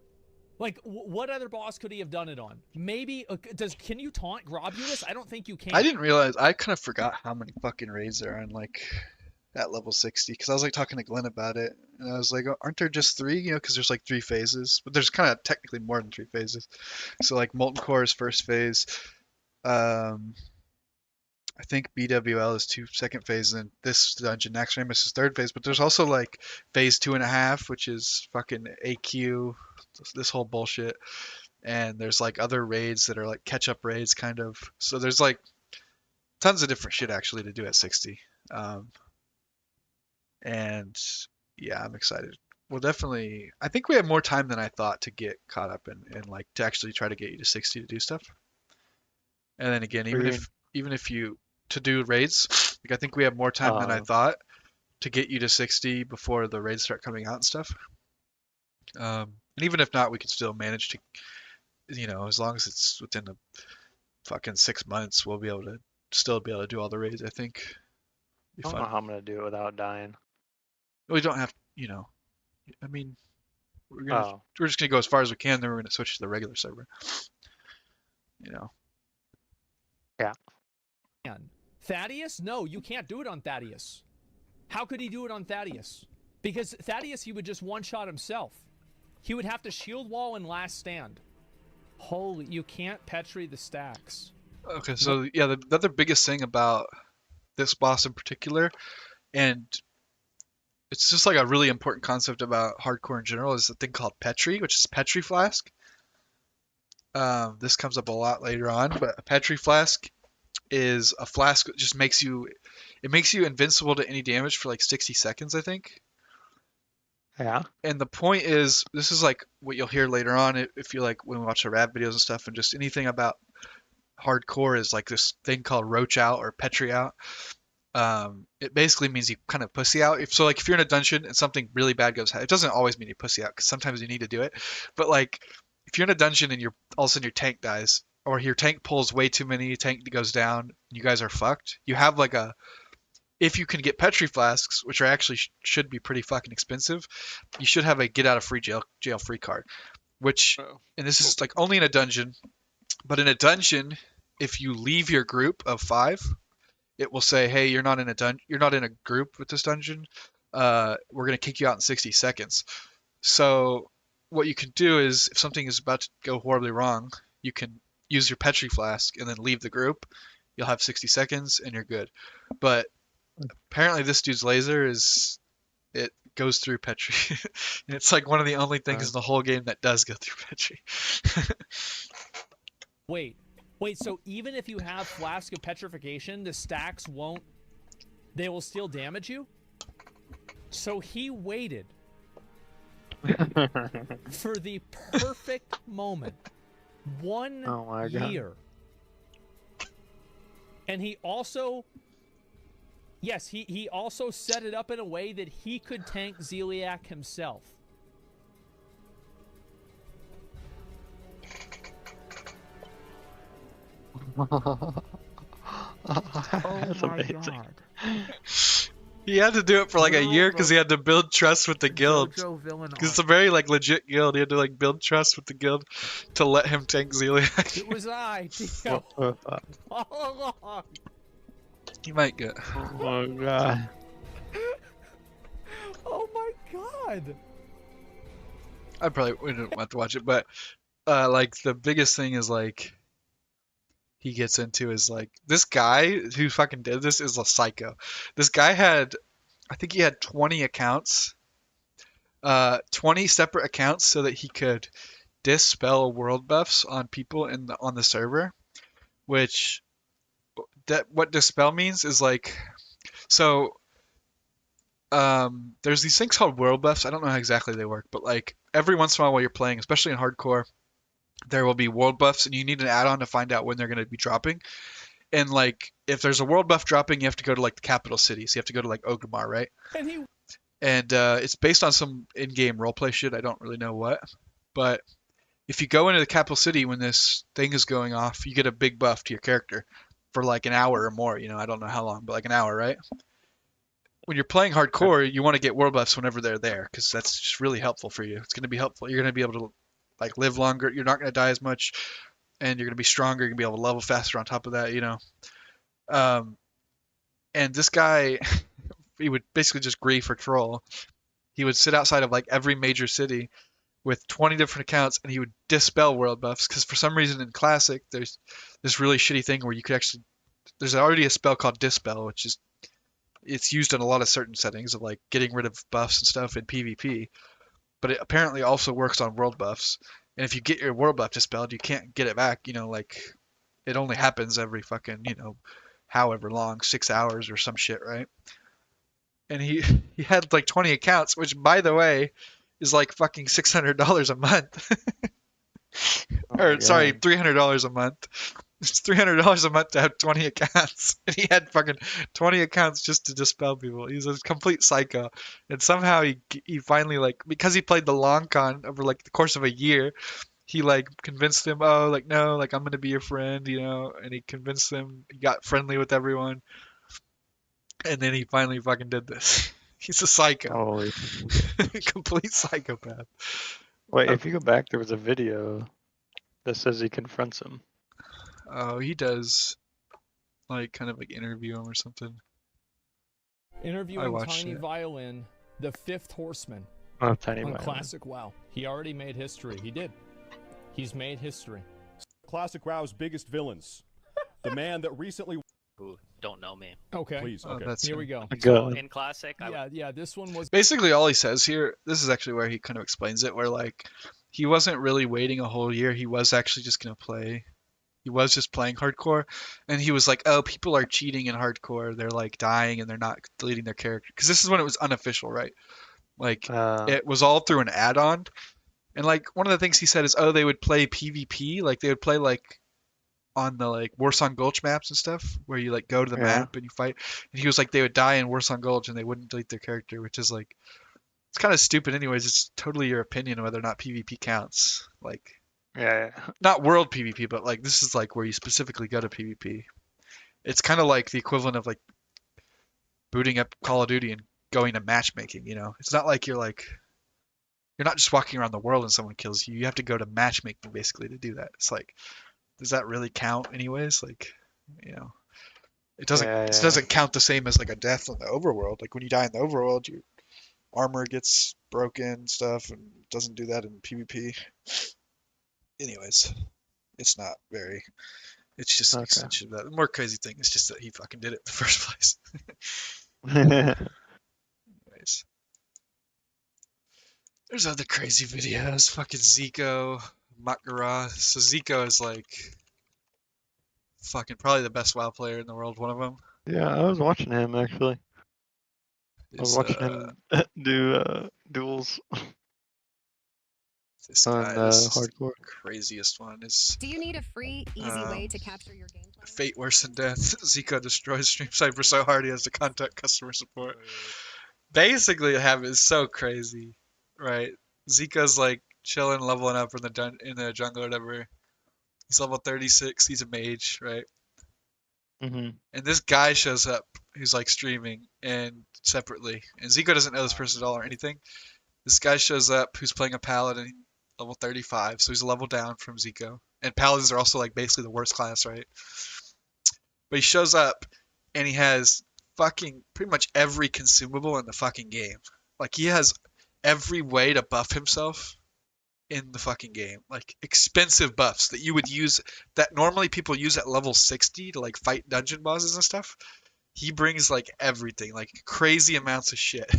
Like, what other boss could he have done it on? Maybe, can you taunt Grobulus? I don't think you can. I didn't realize. I kind of forgot how many fucking raids there are in like at level 60. Because I was like talking to Glenn about it, and I was like, aren't there just 3? You know, because there's like 3 phases, but there's kind of technically more than 3 phases. So like Molten Core is first phase. I think BWL is second phase, and this dungeon, Naxxramas, is third phase. But there's also like phase 2.5, which is fucking AQ, this whole bullshit. And there's like other raids that are like catch-up raids, kind of. So there's like tons of different shit actually to do at 60. And yeah, I'm excited. Well, definitely, I think we have more time than I thought to get caught up and like to actually try to get you to 60 to do stuff. And then again, even if you to do raids, like I think we have more time than I thought to get you to 60 before the raids start coming out and stuff. And even if not, we could still manage to, you know, as long as it's within the fucking 6 months, we'll be able to still be able to do all the raids. I think. Be I don't fun. know how I'm gonna do it without dying. We don't have, you know, I mean, Oh. we're just gonna go as far as we can, then we're gonna switch to the regular server. You know. Man. Thaddeus? No, you can't do it on Thaddeus. How could he do it on Thaddeus? Because Thaddeus, he would just one-shot himself. He would have to shield wall and last stand. Holy, you can't Petri the stacks. Okay, so yeah, the other biggest thing about this boss in particular, and it's just like a really important concept about hardcore in general, is a thing called Petri, which is Petri Flask. This comes up a lot later on, but a Petri flask is a flask that just makes you invincible to any damage for like 60 seconds, I think. Yeah. And the point is, this is like what you'll hear later on if you like when we watch the rap videos and stuff, and just anything about hardcore is like this thing called roach out or Petri out. It basically means you kind of pussy out. If you're in a dungeon and something really bad goes, it doesn't always mean you pussy out because sometimes you need to do it. But like if you're in a dungeon and all of a sudden your tank dies, or your tank pulls way too many, tank goes down, you guys are fucked. You have like if you can get Petri flasks, which are actually should be pretty fucking expensive, you should have a get out of jail free card. Which, and this is like only in a dungeon, but in a dungeon, if you leave your group of 5, it will say, hey, you're not in a group with this dungeon. We're gonna kick you out in 60 seconds. So what you can do is, if something is about to go horribly wrong, you can use your Petri flask and then leave the group. You'll have 60 seconds and you're good. But apparently this dude's laser it goes through Petri. And it's like one of the only things in the whole game that does go through Petri. Wait, so even if you have Flask of Petrification, the stacks they will still damage you? So he waited for the perfect moment. 1 Oh my God. year. And he also, yes, he also set it up in a way that he could tank Zeliek himself. That's amazing. God. He had to do it for like a year because he had to build trust with the guild. JoJo villain Because it's a very like legit guild. He had to like build trust with the guild to let him tank Zeliek. It was I, Dio, all along. He might get. Oh my God. Oh my God. We don't have to watch it, but like the biggest thing is like he gets into is like this guy who fucking did this is a psycho. This guy I think he had 20 accounts, 20 separate accounts so that he could dispel world buffs on people on the server, which what dispel means is like, so there's these things called world buffs. I don't know how exactly they work, but like every once in a while you're playing, especially in hardcore, there will be world buffs and you need an add-on to find out when they're going to be dropping. And like if there's a world buff dropping, you have to go to like the capital cities. You have to go to like Orgrimmar, right? And it's based on some in-game roleplay shit. I don't really know what, but if you go into the capital city when this thing is going off, you get a big buff to your character for like an hour or more. You know, I don't know how long, but like an hour, right? When you're playing hardcore, you want to get world buffs whenever they're there because that's just really helpful for you. It's going to be helpful. You're going to be able to like live longer. You're not going to die as much, and you're going to be stronger. You're going to be able to level faster on top of that, you know. And this guy, he would basically just grief or troll. He would sit outside of like every major city with 20 different accounts, and he would dispel world buffs because for some reason in Classic there's this really shitty thing where you could actually, there's already a spell called Dispel, which is, it's used in a lot of certain settings of like getting rid of buffs and stuff in PvP, but it apparently also works on world buffs. And if you get your world buff dispelled, you can't get it back. You know, like it only happens every fucking, you know, however long, 6 hours or some shit, right? And he had like 20 accounts, which by the way is like fucking $600 a month. Or sorry, $300 a month. It's $300 a month to have 20 accounts. And he had fucking 20 accounts just to dispel people. He's a complete psycho. And somehow he finally, like, because he played the long con over like the course of a year, he like convinced him, oh, like, no, like I'm going to be your friend, you know, and he convinced him, he got friendly with everyone. And then he finally fucking did this. He's a psycho. Holy. Complete psychopath. Wait, if you go back, there was a video that says he confronts him. Oh, he does, like, kind of like interview him or something. Interviewing watched Tiny it. Violin, the 5th horseman Oh, Tiny on Violin. Classic WoW. He already made history. He did. He's made history. Classic WoW's biggest villains. The man that recently... Who don't know me. Okay. Please, Oh, okay. that's Here him. we go. Go. In Classic, Yeah, this one was. Basically, all he says here, this is actually where he kind of explains it, where like he wasn't really waiting a whole year. He was actually just gonna play. He was just playing hardcore, and he was like, "Oh, people are cheating in hardcore. They're like dying and they're not deleting their character." Because this is when it was unofficial, right? Like it was all through an add-on, and like one of the things he said is, "Oh, they would play PvP. Like they would play like on the like Warsong Gulch maps and stuff, where you like go to the Yeah. map and you fight." And he was like, they would die in Warsong Gulch and they wouldn't delete their character, which is like, it's kind of stupid anyways. It's totally your opinion whether or not PvP counts. Like, Yeah. not world PvP, but like this is like where you specifically go to PvP. It's kind of like the equivalent of like booting up Call of Duty and going to matchmaking, you know? It's not like you're not just walking around the world and someone kills you. You have to go to matchmaking basically to do that. It's like, does that really count anyways? Like, you know, it doesn't count the same as like a death in the overworld. Like when you die in the overworld, your armor gets broken stuff, and it doesn't do that in PvP. Anyways, it's not very. It's just an Okay. extension of that. The more crazy thing is just that he fucking did it in the first place. Anyways. There's other crazy videos. Fucking Zico, Makara. So Zico is like fucking probably the best WoW player in the world. One of them. Yeah, I was watching him actually. I was Is, watching him do duels this on guy, this is hardcore. the craziest one is Do you need a free, easy way to capture your gameplay? Fate Worse Than Death. Zico destroys Stream Cypher so hard he has to contact customer support. Basically, what happened is so crazy, right? Zico's like chilling, leveling up in the jungle or whatever. He's level 36. He's a mage, right? Hmm. And this guy shows up who's like streaming and separately. And Zico doesn't know this person at all or anything. This guy shows up who's playing a paladin, level 35, so he's a level down from Zico. And paladins are also like basically the worst class, right? But he shows up and he has fucking pretty much every consumable in the fucking game. Like he has every way to buff himself in the fucking game. Like expensive buffs that you would use, that normally people use at level 60 to like fight dungeon bosses and stuff. He brings like everything, like crazy amounts of shit.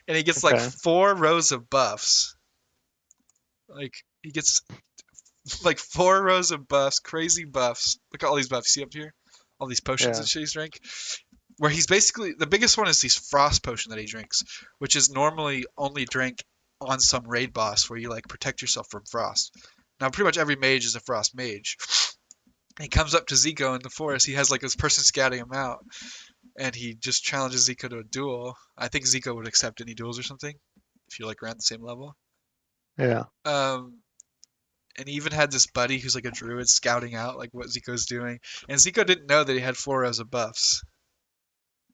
And he gets like Okay. 4 rows of buffs. Like he gets like 4 rows of buffs, crazy buffs. Look at all these buffs. See up here? All these potions Yeah. and shit he's drink. Where he's basically, the biggest one is these frost potion that he drinks, which is normally only drank on some raid boss where you like protect yourself from frost. Now pretty much every mage is a frost mage. He comes up to Zico in the forest. He has like this person scouting him out, and he just challenges Zico to a duel. I think Zico would accept any duels or something if you're like around the same level. Yeah. And he even had this buddy who's like a druid scouting out like what Zico's doing, and Zico didn't know that he had 4 rows of buffs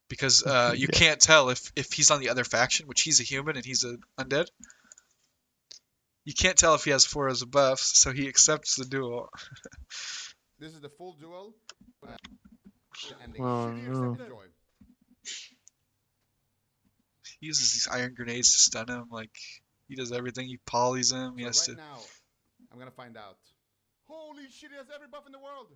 because you Yeah. can't tell if he's on the other faction, which he's a human and he's an undead. You can't tell if he has 4 rows of buffs, so he accepts the duel. This is the full duel. Ending. Oh, no. Enjoy. He uses these iron grenades to stun him. Like he does everything. He polys him. He has So to. right now, I'm gonna find out. Holy shit! He has every buff in the world.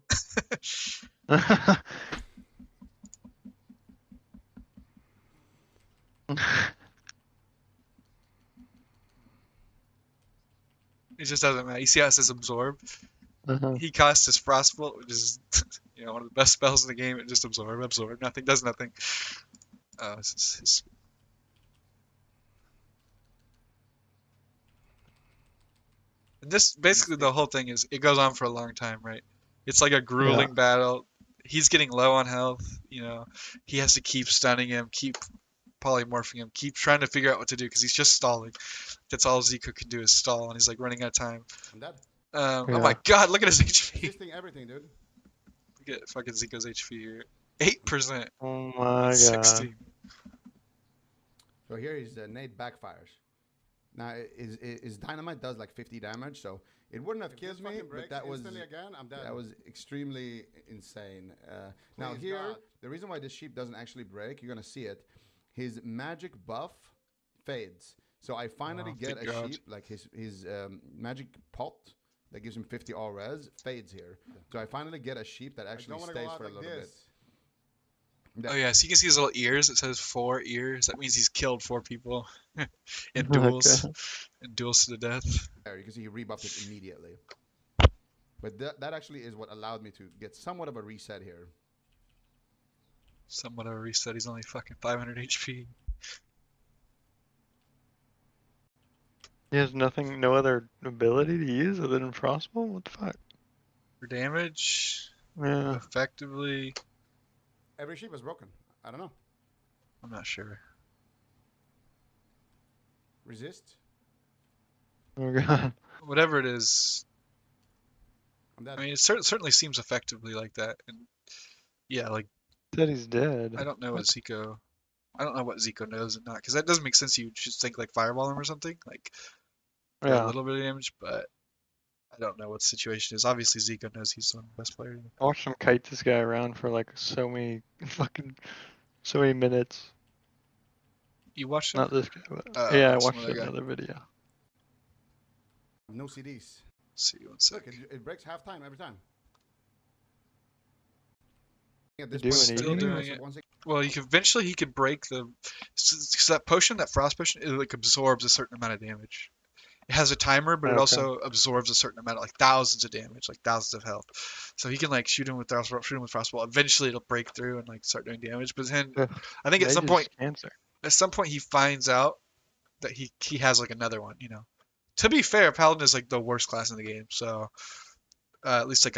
It just doesn't matter. You see how it says absorb? Uh-huh. He casts his frostbolt, which is one of the best spells in the game. It just absorb, nothing, does nothing. Oh, it's and this basically the whole thing is it goes on for a long time, right? It's like a grueling battle. He's getting low on health, he has to keep stunning him, keep polymorphing him, keep trying to figure out what to do because he's just stalling. That's all Zico can do is stall, and he's like running out of time. I'm dead. Oh my god, look at his HP. Resisting everything, dude. Look at fucking Zico's HP here. 8%. Oh my god. 16. So here is nade backfires. Now his dynamite does like 50 damage, so it wouldn't have killed me, but that was again, I'm dead. that was extremely insane. Now Please, here, God. the reason why this sheep doesn't actually break, you're gonna see it. His magic buff fades. So I finally get thank a God. sheep like his magic pot that gives him 50 all res fades here. So I finally get a sheep that actually stays for a little bit. Oh yeah, so you can see his little ears. It says 4 ears. That means he's killed 4 people in Okay. duels. In duels to the death. There, you can see he rebuffed it immediately. But that actually is what allowed me to get somewhat of a reset here. Somewhat of a reset. He's only fucking 500 HP. He has nothing, no other ability to use other than Frostbolt? What the fuck? For damage, Yeah. effectively, Every sheep is broken. I don't know. I'm not sure. Resist. Oh god. Whatever it is, I'm dead. I mean, it certainly seems effectively like that. And yeah, like Said he's dead. I don't know what Zico. I don't know what Zico knows and not, because that doesn't make sense. You should think like fireball him or something, like a Yeah. little bit of damage, but I don't know what the situation is. Obviously, Zico knows he's the best player. Watch him kite this guy around for like so many minutes. You watched it? Not this guy, but some yeah, I watched other guy. another video. No CDs. See one Look, sec. it breaks half time every time. At You're this doing point, it. Still doing it. Well, eventually he could break the. Because that potion, that frost potion, it like absorbs a certain amount of damage. It has a timer, but it Okay. also absorbs a certain amount, like thousands of damage, like thousands of health. So he can like shoot him with frostball. Eventually it'll break through and like start doing damage. But then Yeah. I think at Mage is some point he finds out that he has like another one. You know. To be fair, Paladin is like the worst class in the game. So at least like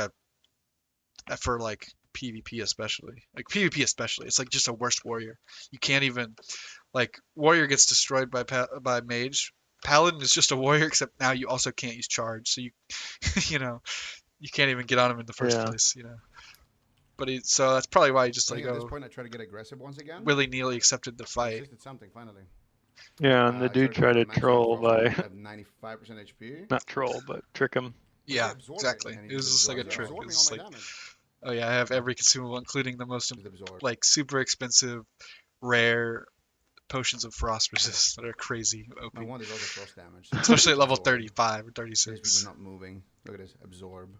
for like PvP especially, it's like just a worst warrior. You can't even like warrior gets destroyed by mage. Paladin is just a warrior, except now you also can't use charge, so you you know you can't even get on him in the first Yeah. place. You know, but so that's probably why he just I like think at this point I try to get aggressive once again. willy nilly accepted the fight. Resisted something finally. Yeah, and the I dude started tried to going for troll maximum by frostball. I have 95% HP. not troll, but trick him. Yeah, Absorbing, exactly. and It was he's just like a absorbing trick. It all was just my like, damage. oh yeah, I have every consumable, including the most Just absorb. like super expensive, rare potions of frost resist that are crazy OP. My wand is also frost damage. so Especially at level absorb. 35 or This 36. is not moving. Look at this. Absorb.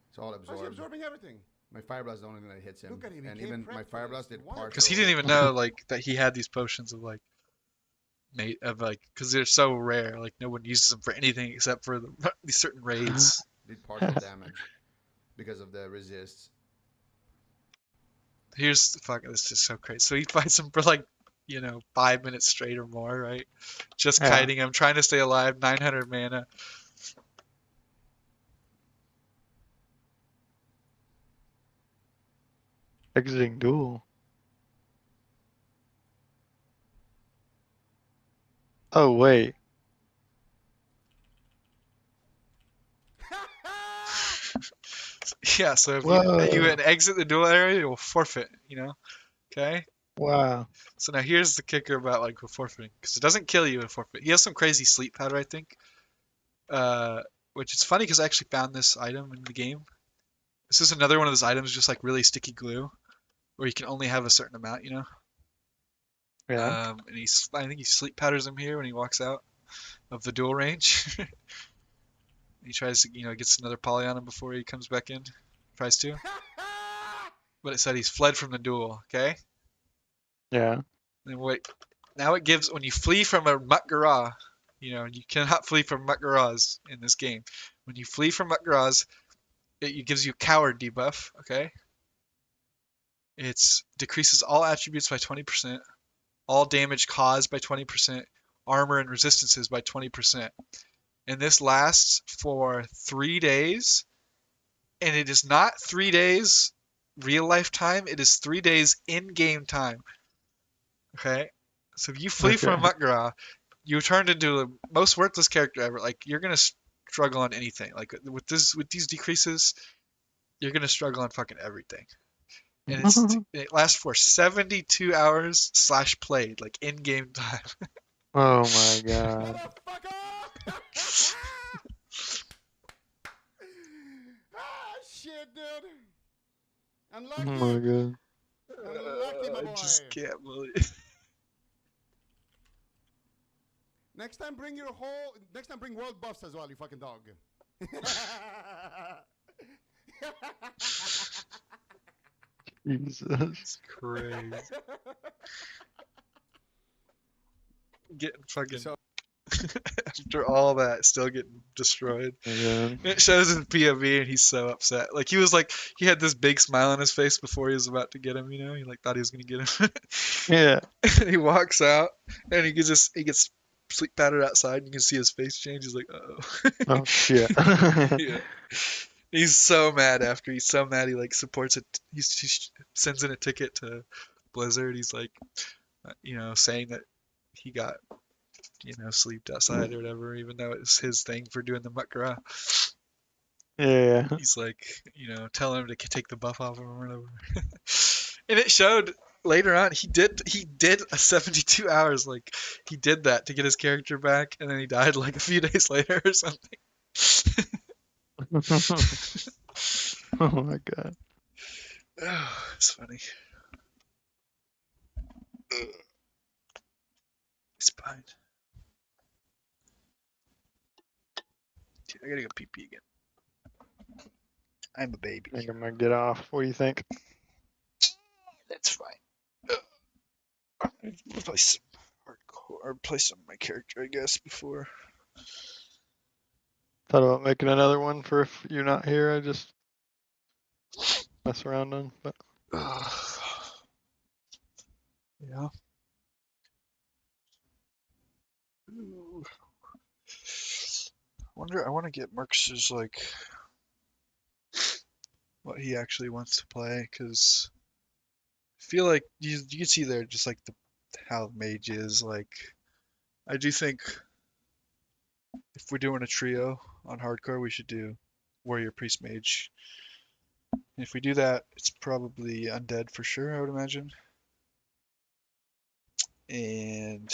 It's all absorbed. Absorbing everything. My fire blast is the only thing that hits him. Look at him, he And came even prepped my for fire this. blast did Why? partial. Because he didn't even know like that he had these potions of like because they're so rare, like no one uses them for anything except for these certain raids. Did partial damage because of the resist. Here's this is so crazy. So he fights him for like 5 minutes straight or more, right? Just Yeah. kiting him, trying to stay alive. 900 mana. Exiting duel. Oh wait. Yeah. So if Whoa. you exit the duel area, you'll forfeit. Okay. Wow. So now here's the kicker about like forfeiting, because it doesn't kill you in forfeit. He has some crazy sleep powder, I think. Which is funny because I actually found this item in the game. This is another one of those items, just like really sticky glue, where you can only have a certain amount, Yeah. And I think he sleep powders him here when he walks out of the duel range. He tries to, gets another poly on him before he comes back in. Tries to. But it said he's fled from the duel, okay? Yeah. And wait, now it gives, when you flee from a Mutgara, you cannot flee from Mutgaras in this game. When you flee from Mutgaras, it gives you a coward debuff, okay? It decreases all attributes by 20%, all damage caused by 20%, armor and resistances by 20%. And this lasts for 3 days, and it is not 3 days real life time, it is 3 days in-game time. Okay? So if you flee from a Mutgara, you turned into the most worthless character ever. Like, you're gonna struggle on anything. Like, with these decreases, you're gonna struggle on fucking everything. And it lasts for 72 hours / played, like in-game time. Oh my god. Ah, shit, dude. Oh Unlucky. my god. Unlucky, my boy. I just can't believe. Next time bring world buffs as well, you fucking dog. Jesus. It's crazy. Getting fucking So- after all that, still getting destroyed. Again. It shows his POV and he's so upset. Like he had this big smile on his face before he was about to get him. You know, he like thought he was gonna get him. Yeah. And he walks out and he gets sleep battered outside. And you can see his face change. He's like, oh. Oh shit. Yeah. He's so mad after. He's so mad. He like supports it. He sends in a ticket to Blizzard. He's like, saying that he got, sleeped outside or whatever, even though it's his thing for doing the Muckra. Yeah. He's like, telling him to take the buff off him or whatever. And it showed later on. He did a 72 hours. Like he did that to get his character back, and then he died like a few days later or something. Oh my god. Oh, it's funny. It's fine. Dude, I gotta go pee pee again. I'm a baby. I think I'm gonna get off. What do you think? That's fine. I'll play some hardcore, or play some of my character, I guess, before. Thought about making another one for if you're not here. I just mess around on. But Yeah. Ooh. I want to get Marcus's, like, what he actually wants to play, because I feel like you can see there just, like, how mage is, like, I do think if we're doing a trio on hardcore, we should do warrior, priest, mage. And if we do that, it's probably undead for sure, I would imagine. And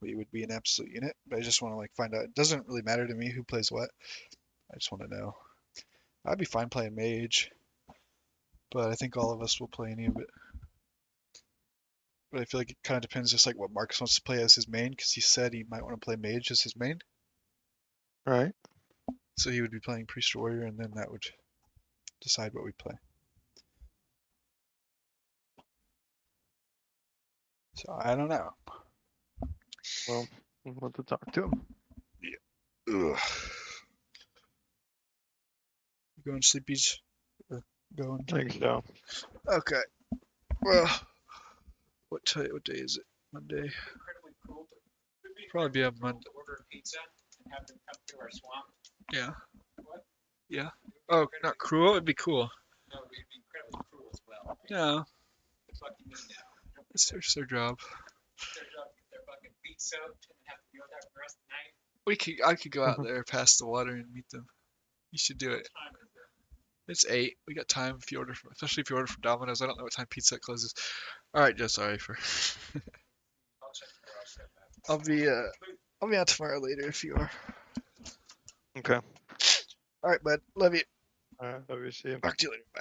we would be an absolute unit, but I just want to like find out. It doesn't really matter to me who plays what. I just want to know. I'd be fine playing mage, but I think all of us will play any of it. But I feel like it kind of depends just like what Marcus wants to play as his main, because he said he might want to play mage as his main. right. So he would be playing priest or warrior, and then that would decide what we play. So I don't know. Well, we'll have to talk to him. Ugh. You going sleepies? Or going? I think so. Okay. Well, what day is it? Monday. Probably be on Monday. Order pizza and have them come through our swamp. Yeah. What? Yeah. Oh, not cruel. It'd be cool. No, it'd be incredibly cruel as well. No, It's fucking me now. it's their job. Their job to get their fucking feet soaked and have to deal with that for the rest of the night. I could go out there past the water and meet them. You should do it. What time is it? It's 8. We got time if you order from, especially if you order from Domino's. I don't know what time Pizza Hut closes. All right, Joe. Sorry for. I'll check it out. I'll set that. I'll be out tomorrow later if you are. Okay. All right, bud. Love you. All right. Love you. See you. Talk to you later. Bye.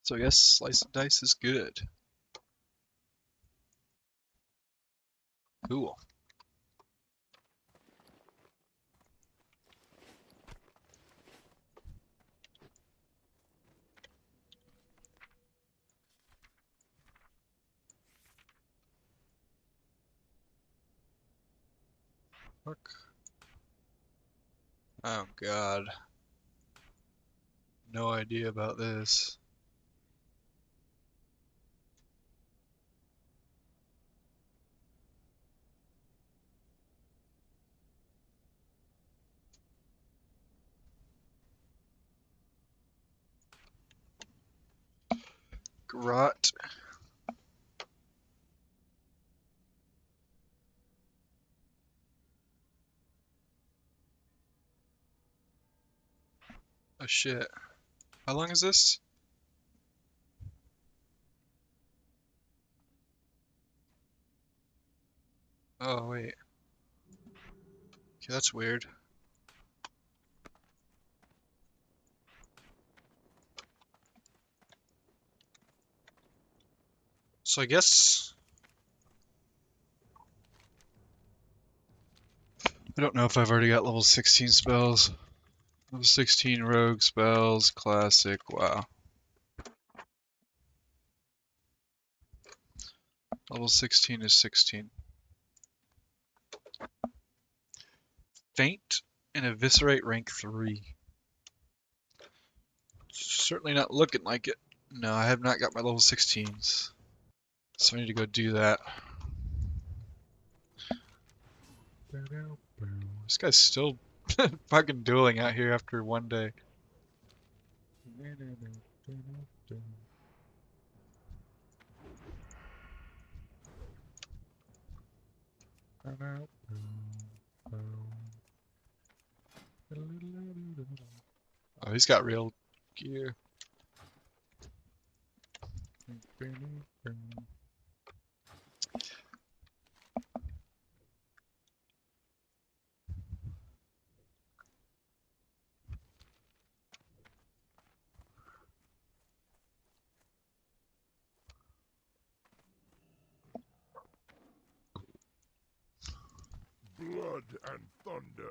So I guess slice and dice is good. Cool. Fuck. Oh god. No idea about this. Grot. Oh shit. How long is this? Oh wait. Okay, that's weird. So I guess I don't know if I've already got level 16 spells. Level 16 rogue spells, classic, wow. Level 16 is 16. Faint and Eviscerate rank 3. Certainly not looking like it. No, I have not got my level 16s. So I need to go do that. This guy's still fucking dueling out here after one day. Oh, he's got real gear. Blood and thunder.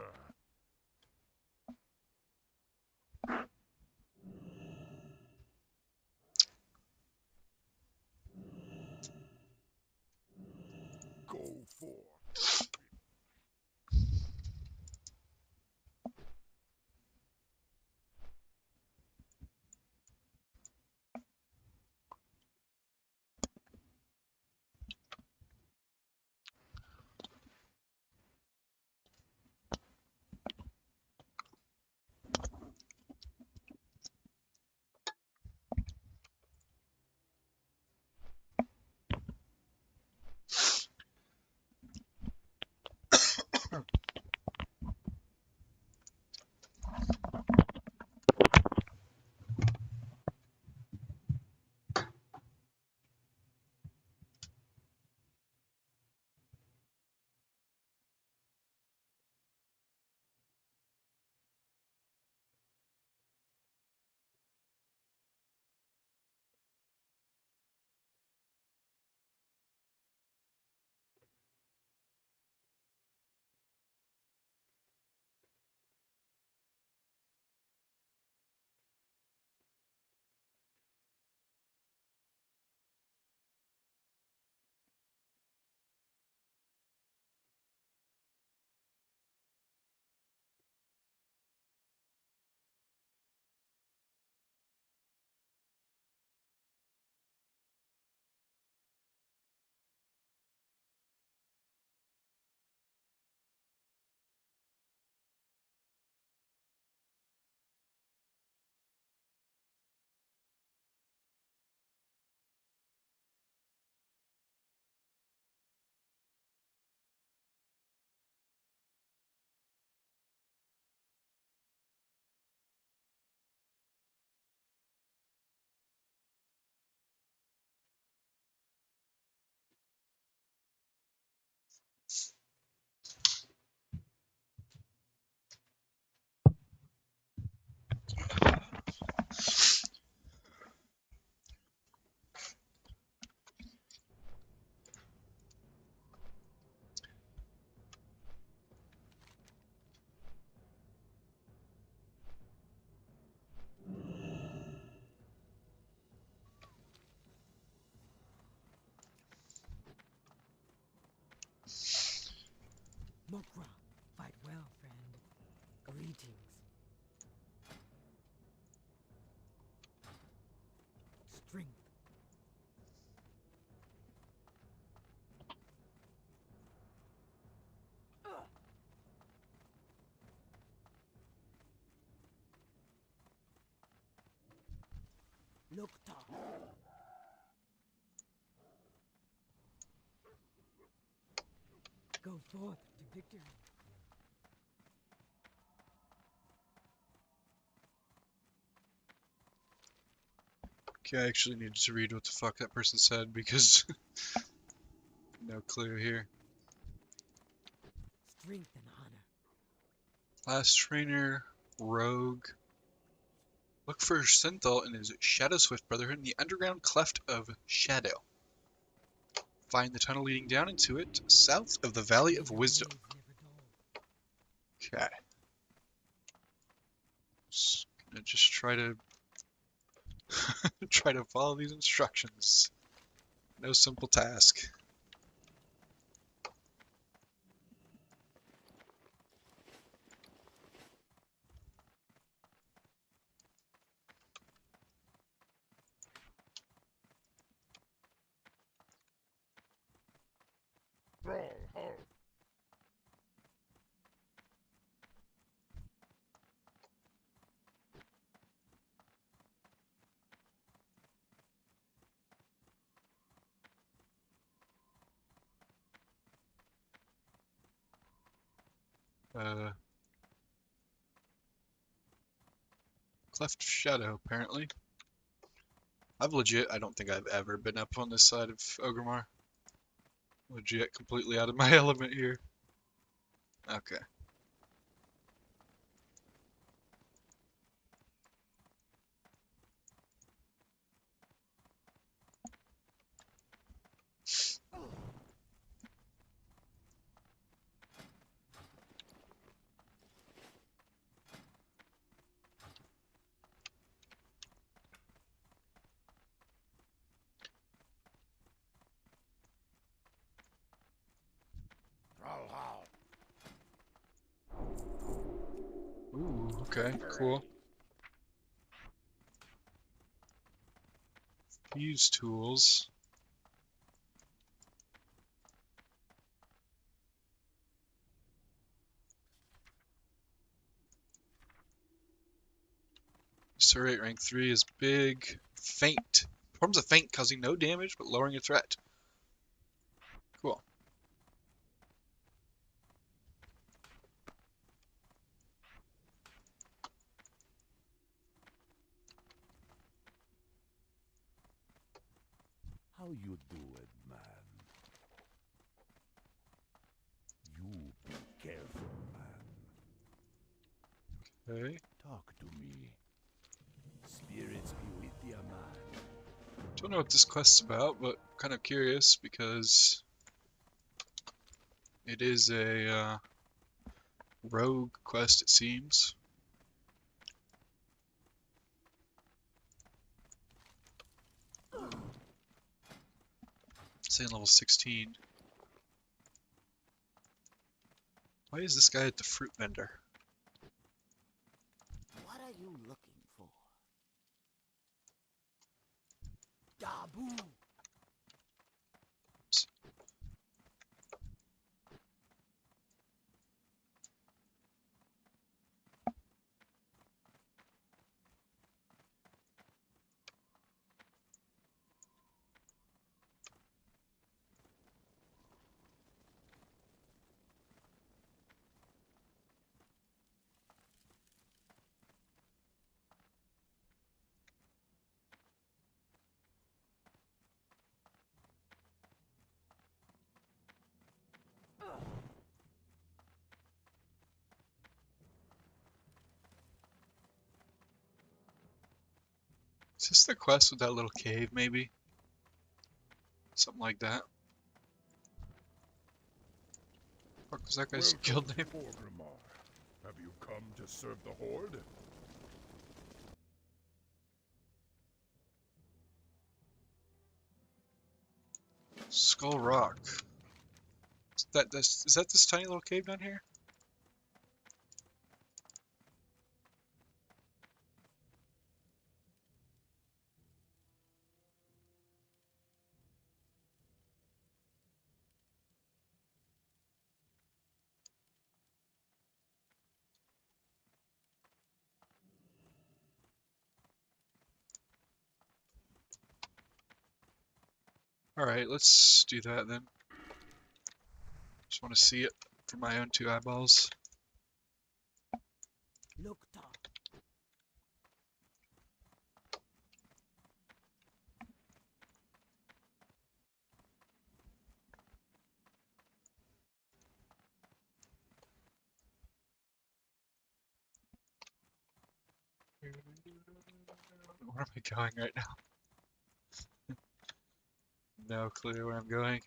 Go for. Mokra, fight well, friend. Greetings. Strength. Nocta. Go forth to victory. Okay, I actually needed to read what the fuck that person said because no clue here. Strength and honor. Class trainer, rogue. Look for Synthal and his Shadow Swift Brotherhood in the underground cleft of Shadow. Find the tunnel leading down into it, south of the Valley of Wisdom. Okay. Gonna just try to try to follow these instructions. No simple task. Cleft of Shadow, apparently. I don't think I've ever been up on this side of Orgrimmar. Legit, completely out of my element here. Okay. Ooh, okay, cool. Fuse tools. Serrate rank 3 is big. Faint. Performs a feint causing no damage but lowering your threat. Cool. How you do it, man? You be careful, man. Okay. Talk to me. Spirits be with ya, man. Don't know what this quest's about, but kind of curious because it is a rogue quest, it seems. Saying level 16. Why is this guy at the fruit vendor? What are you looking for? Dabu. Is this the quest with that little cave, maybe? Something like that. What was that guy's guild name? Orgrimmar. Have you come to serve the Horde? Skull Rock. Is that this tiny little cave down here? Alright, let's do that then. Just want to see it for my own 2 eyeballs. Look top. Where am I going right now? No clue where I'm going.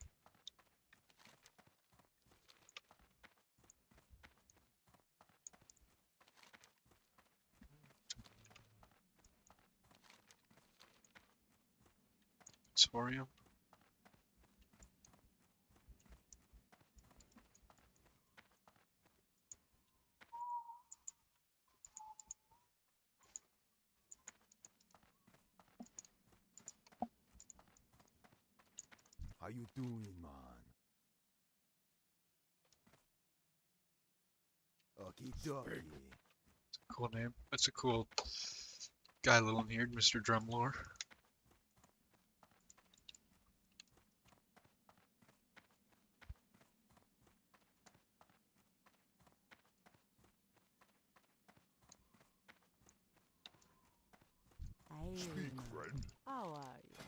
Sorium. How you doing, man? Okie dokie. Cool name. That's a cool guy, little weird, Mr. Drumlore. Speak, friend. How are you?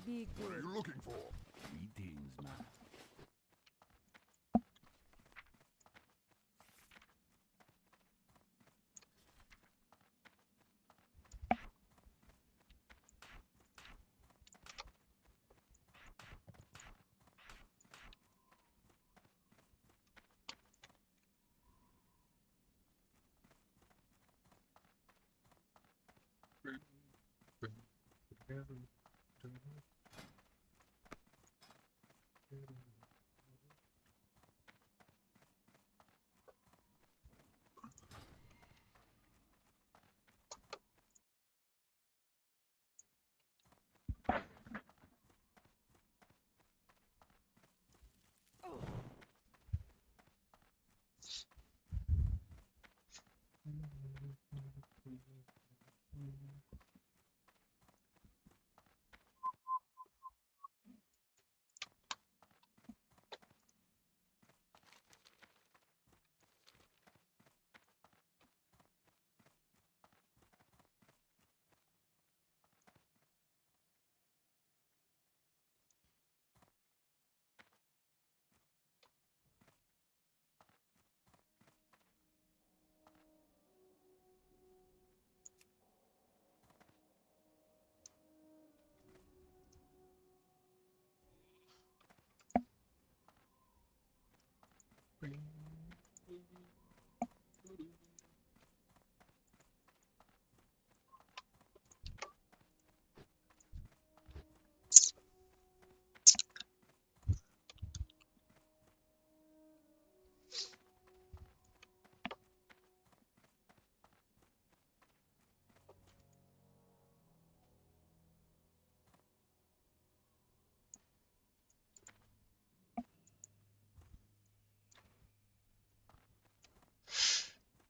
Be What are good. you looking for? Greetings, man.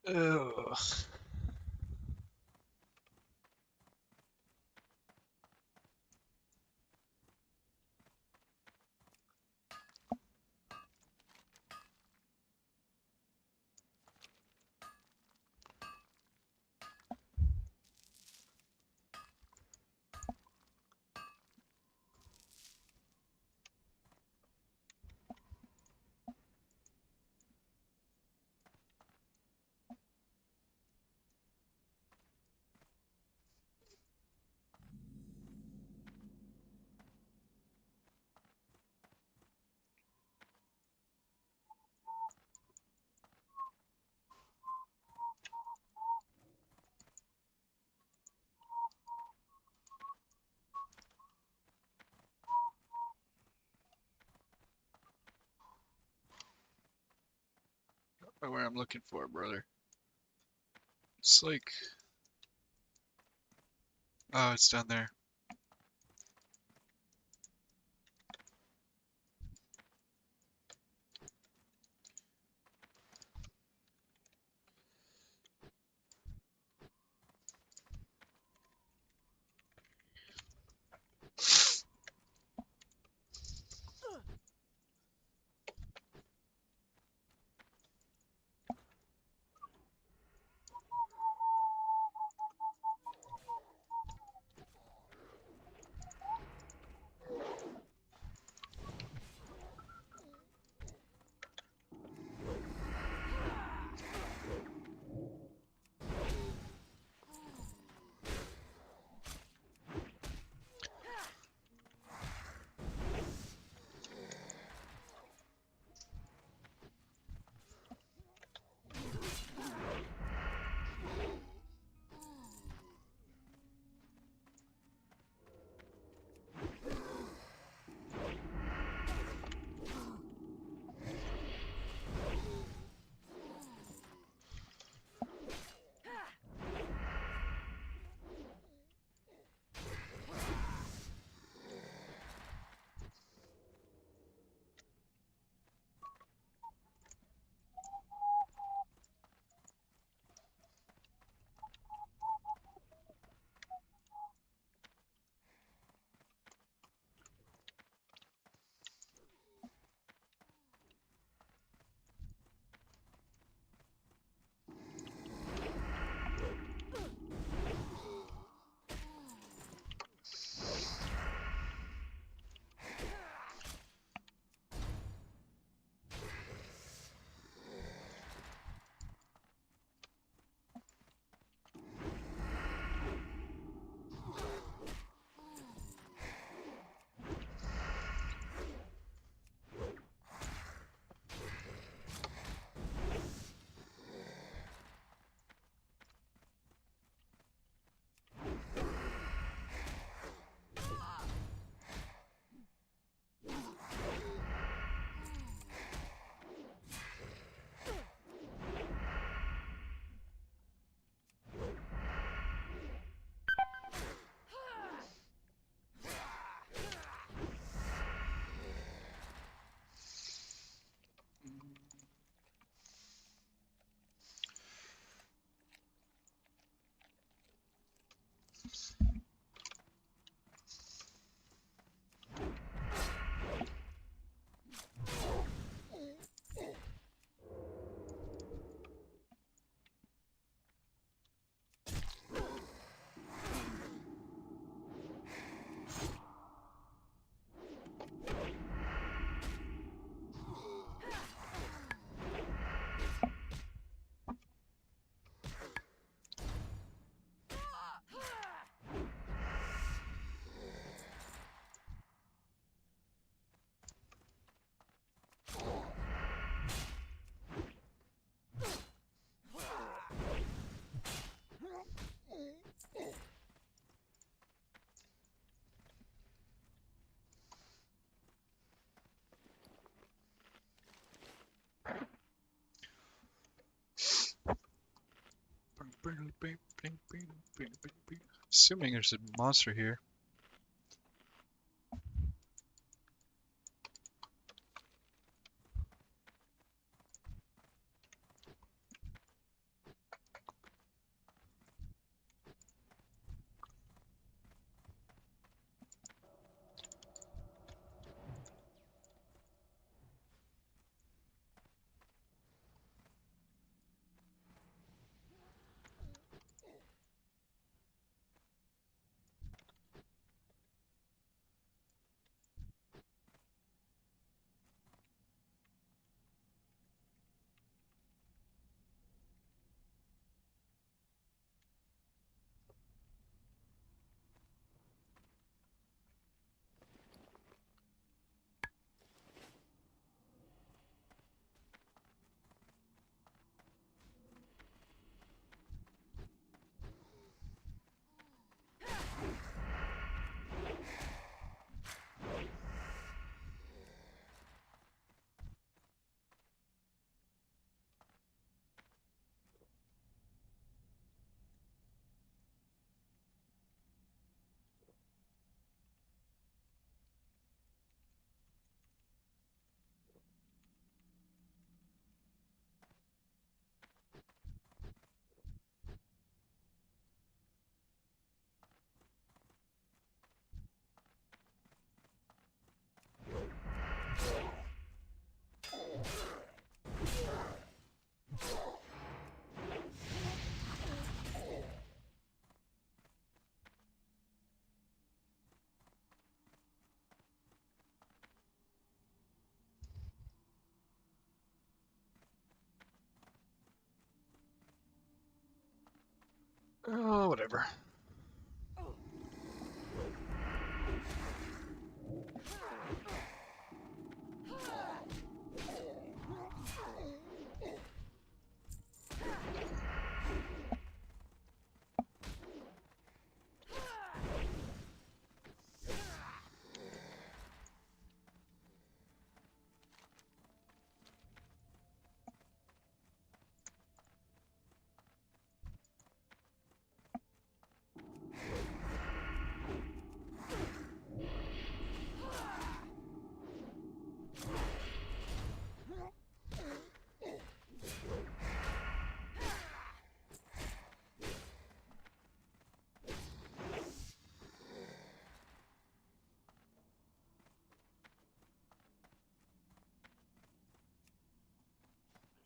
Ugh. Right where I'm looking for, brother. It's like... Oh, it's down there. Assuming there's a monster here. Oh, whatever.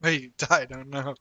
Wait, you died. Oh no.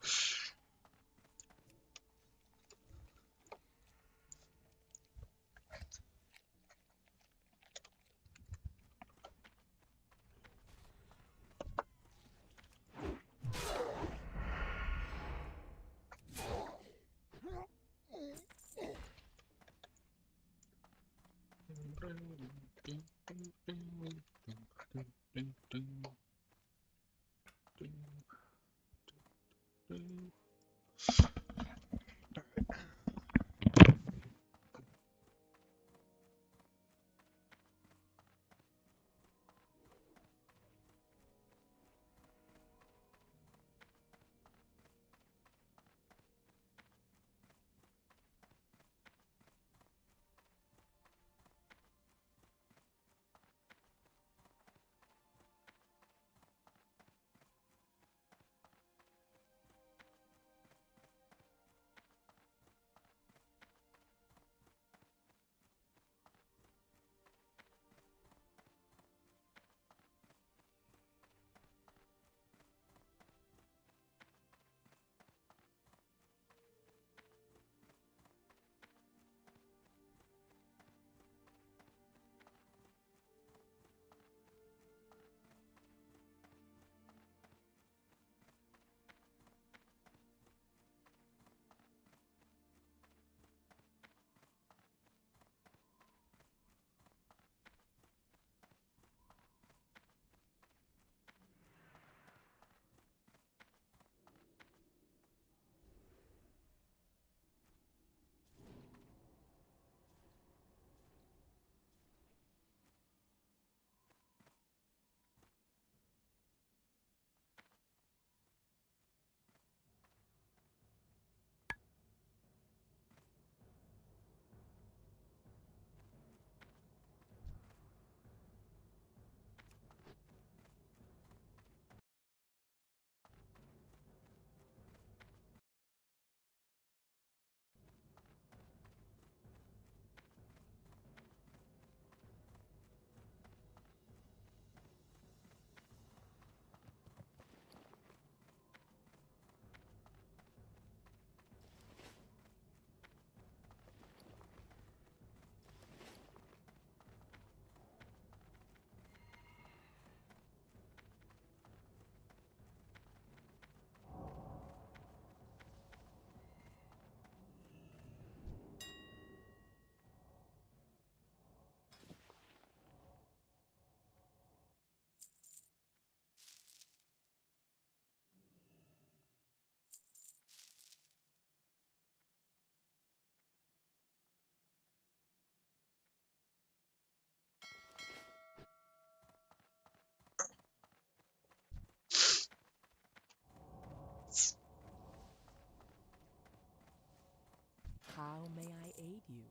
How may I aid you?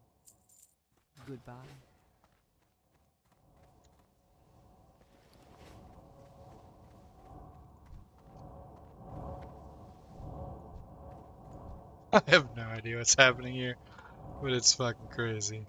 Goodbye. I have no idea what's happening here, but it's fucking crazy.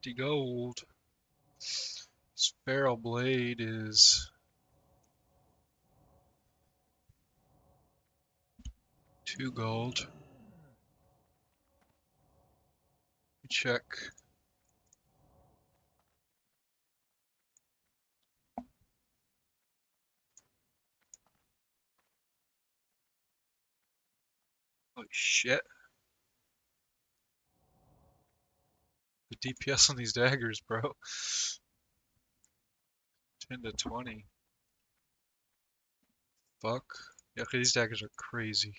50 gold. This Feral Blade is 2 gold. Check. Holy shit. The DPS on these daggers, bro. 10 to 20. Fuck. Yeah, 'cause these daggers are crazy.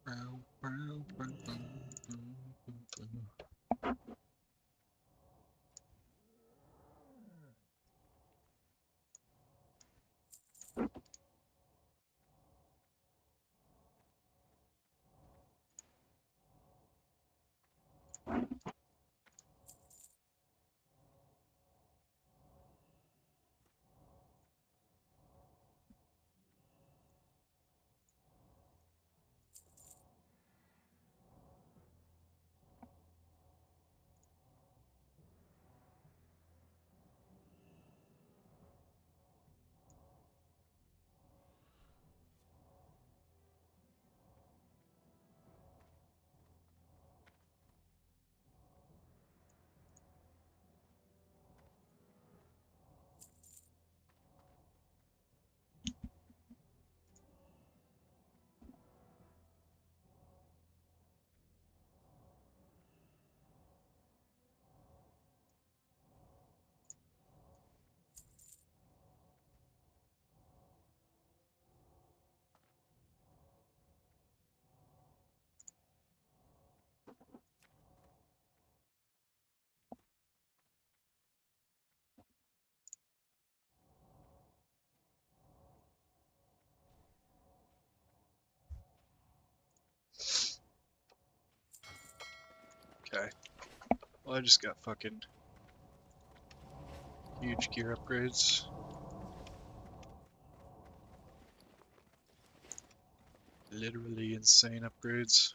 Brow, brow, brow, brow, brow, brow. Okay. Well, I just got fucking huge gear upgrades. Literally insane upgrades.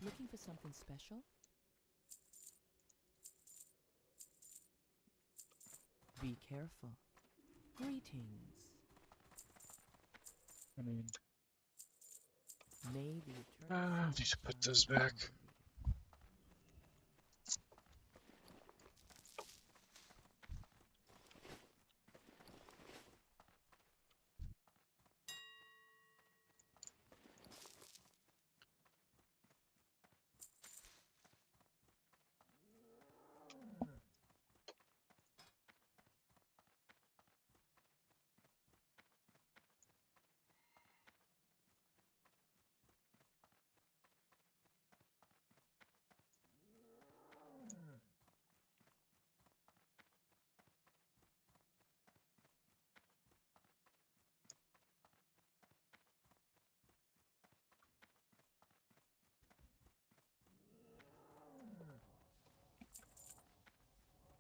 Looking for something special? Be careful. Greetings. I mean, May the I need to put those back.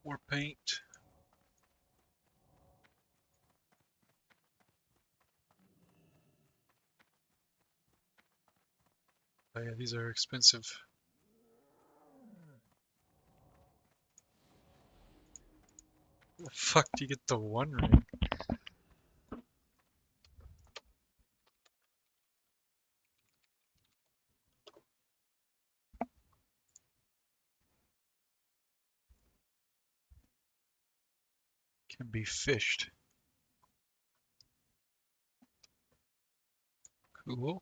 More paint. Oh yeah, these are expensive. Where the fuck do you get the one ring? Can be fished. Cool.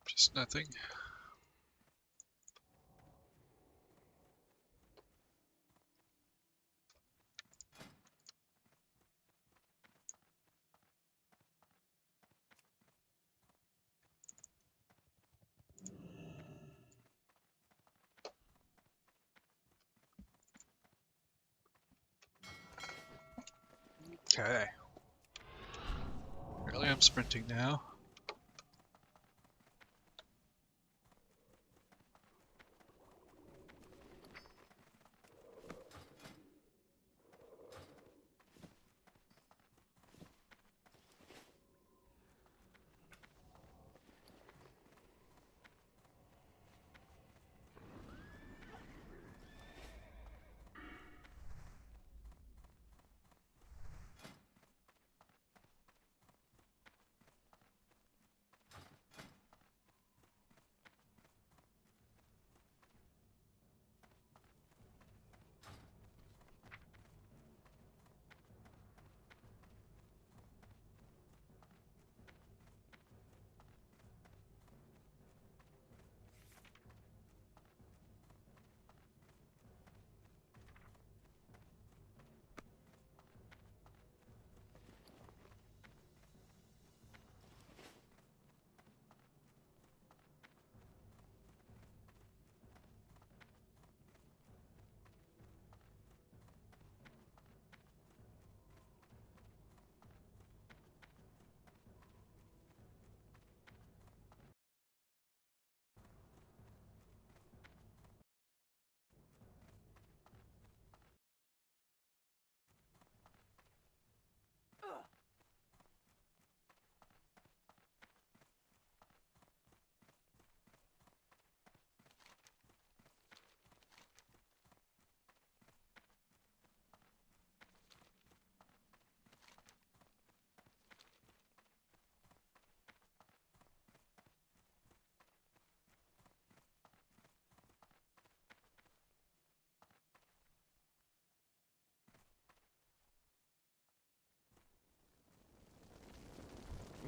Just nothing. Okay. Apparently I'm sprinting now.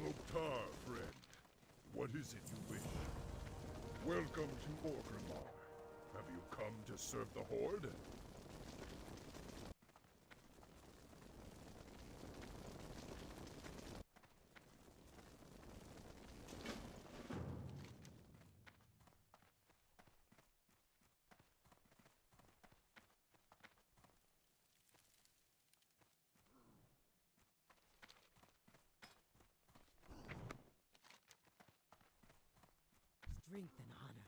Loktar, friend. What is it you wish? Welcome to Orgrimmar. Have you come to serve the Horde? Strength and honor.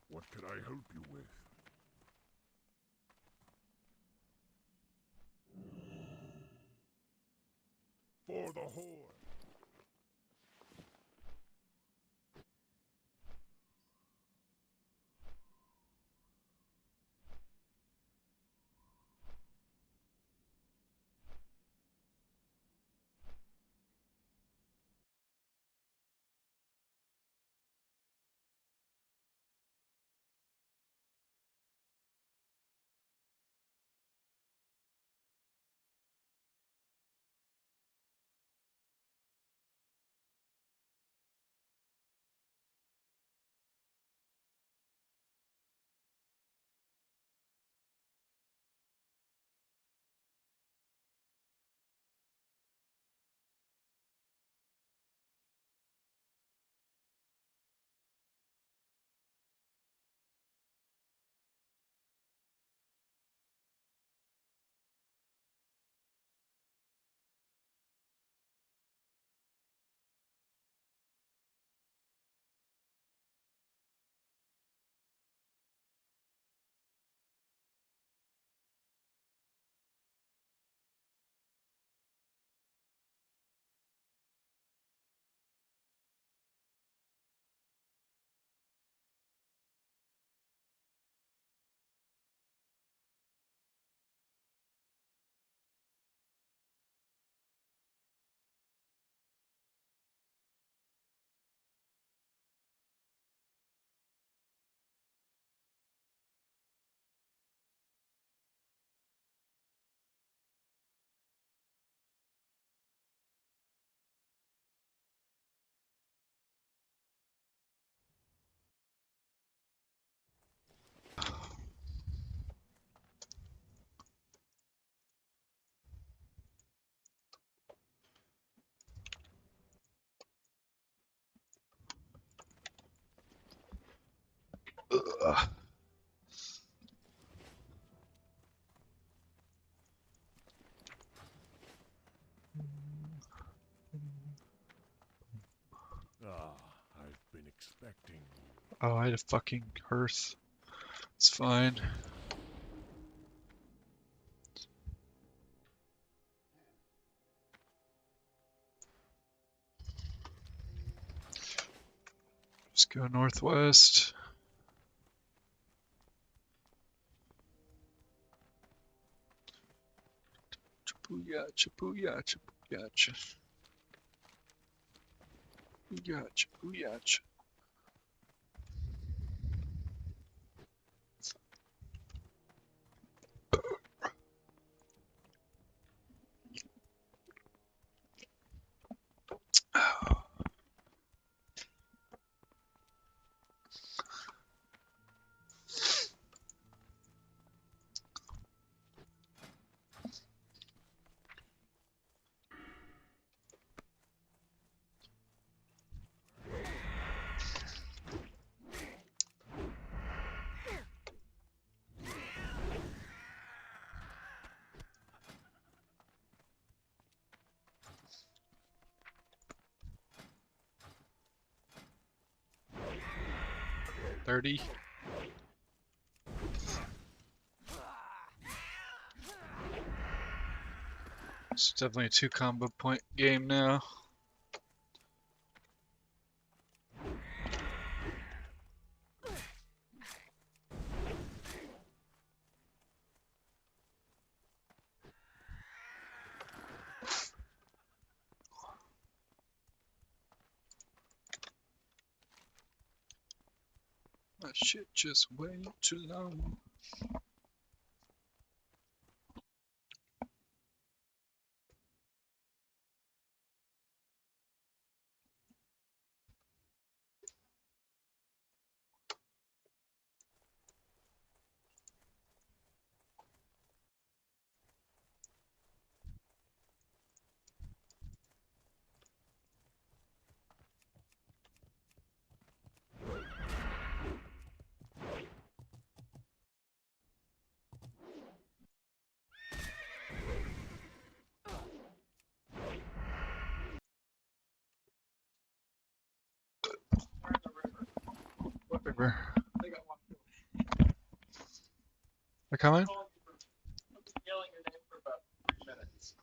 What can I help you with? For the Horde! Ah, I've been expecting you. Oh, I had a fucking hearth. It's fine. Just go northwest. Booyah, booyah, booyah. Booyah, booyah. $30. It's definitely a 2 combo point game now. My shit just way too long. What river? They're coming? Yelling your name for about 3 minutes.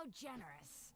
How generous.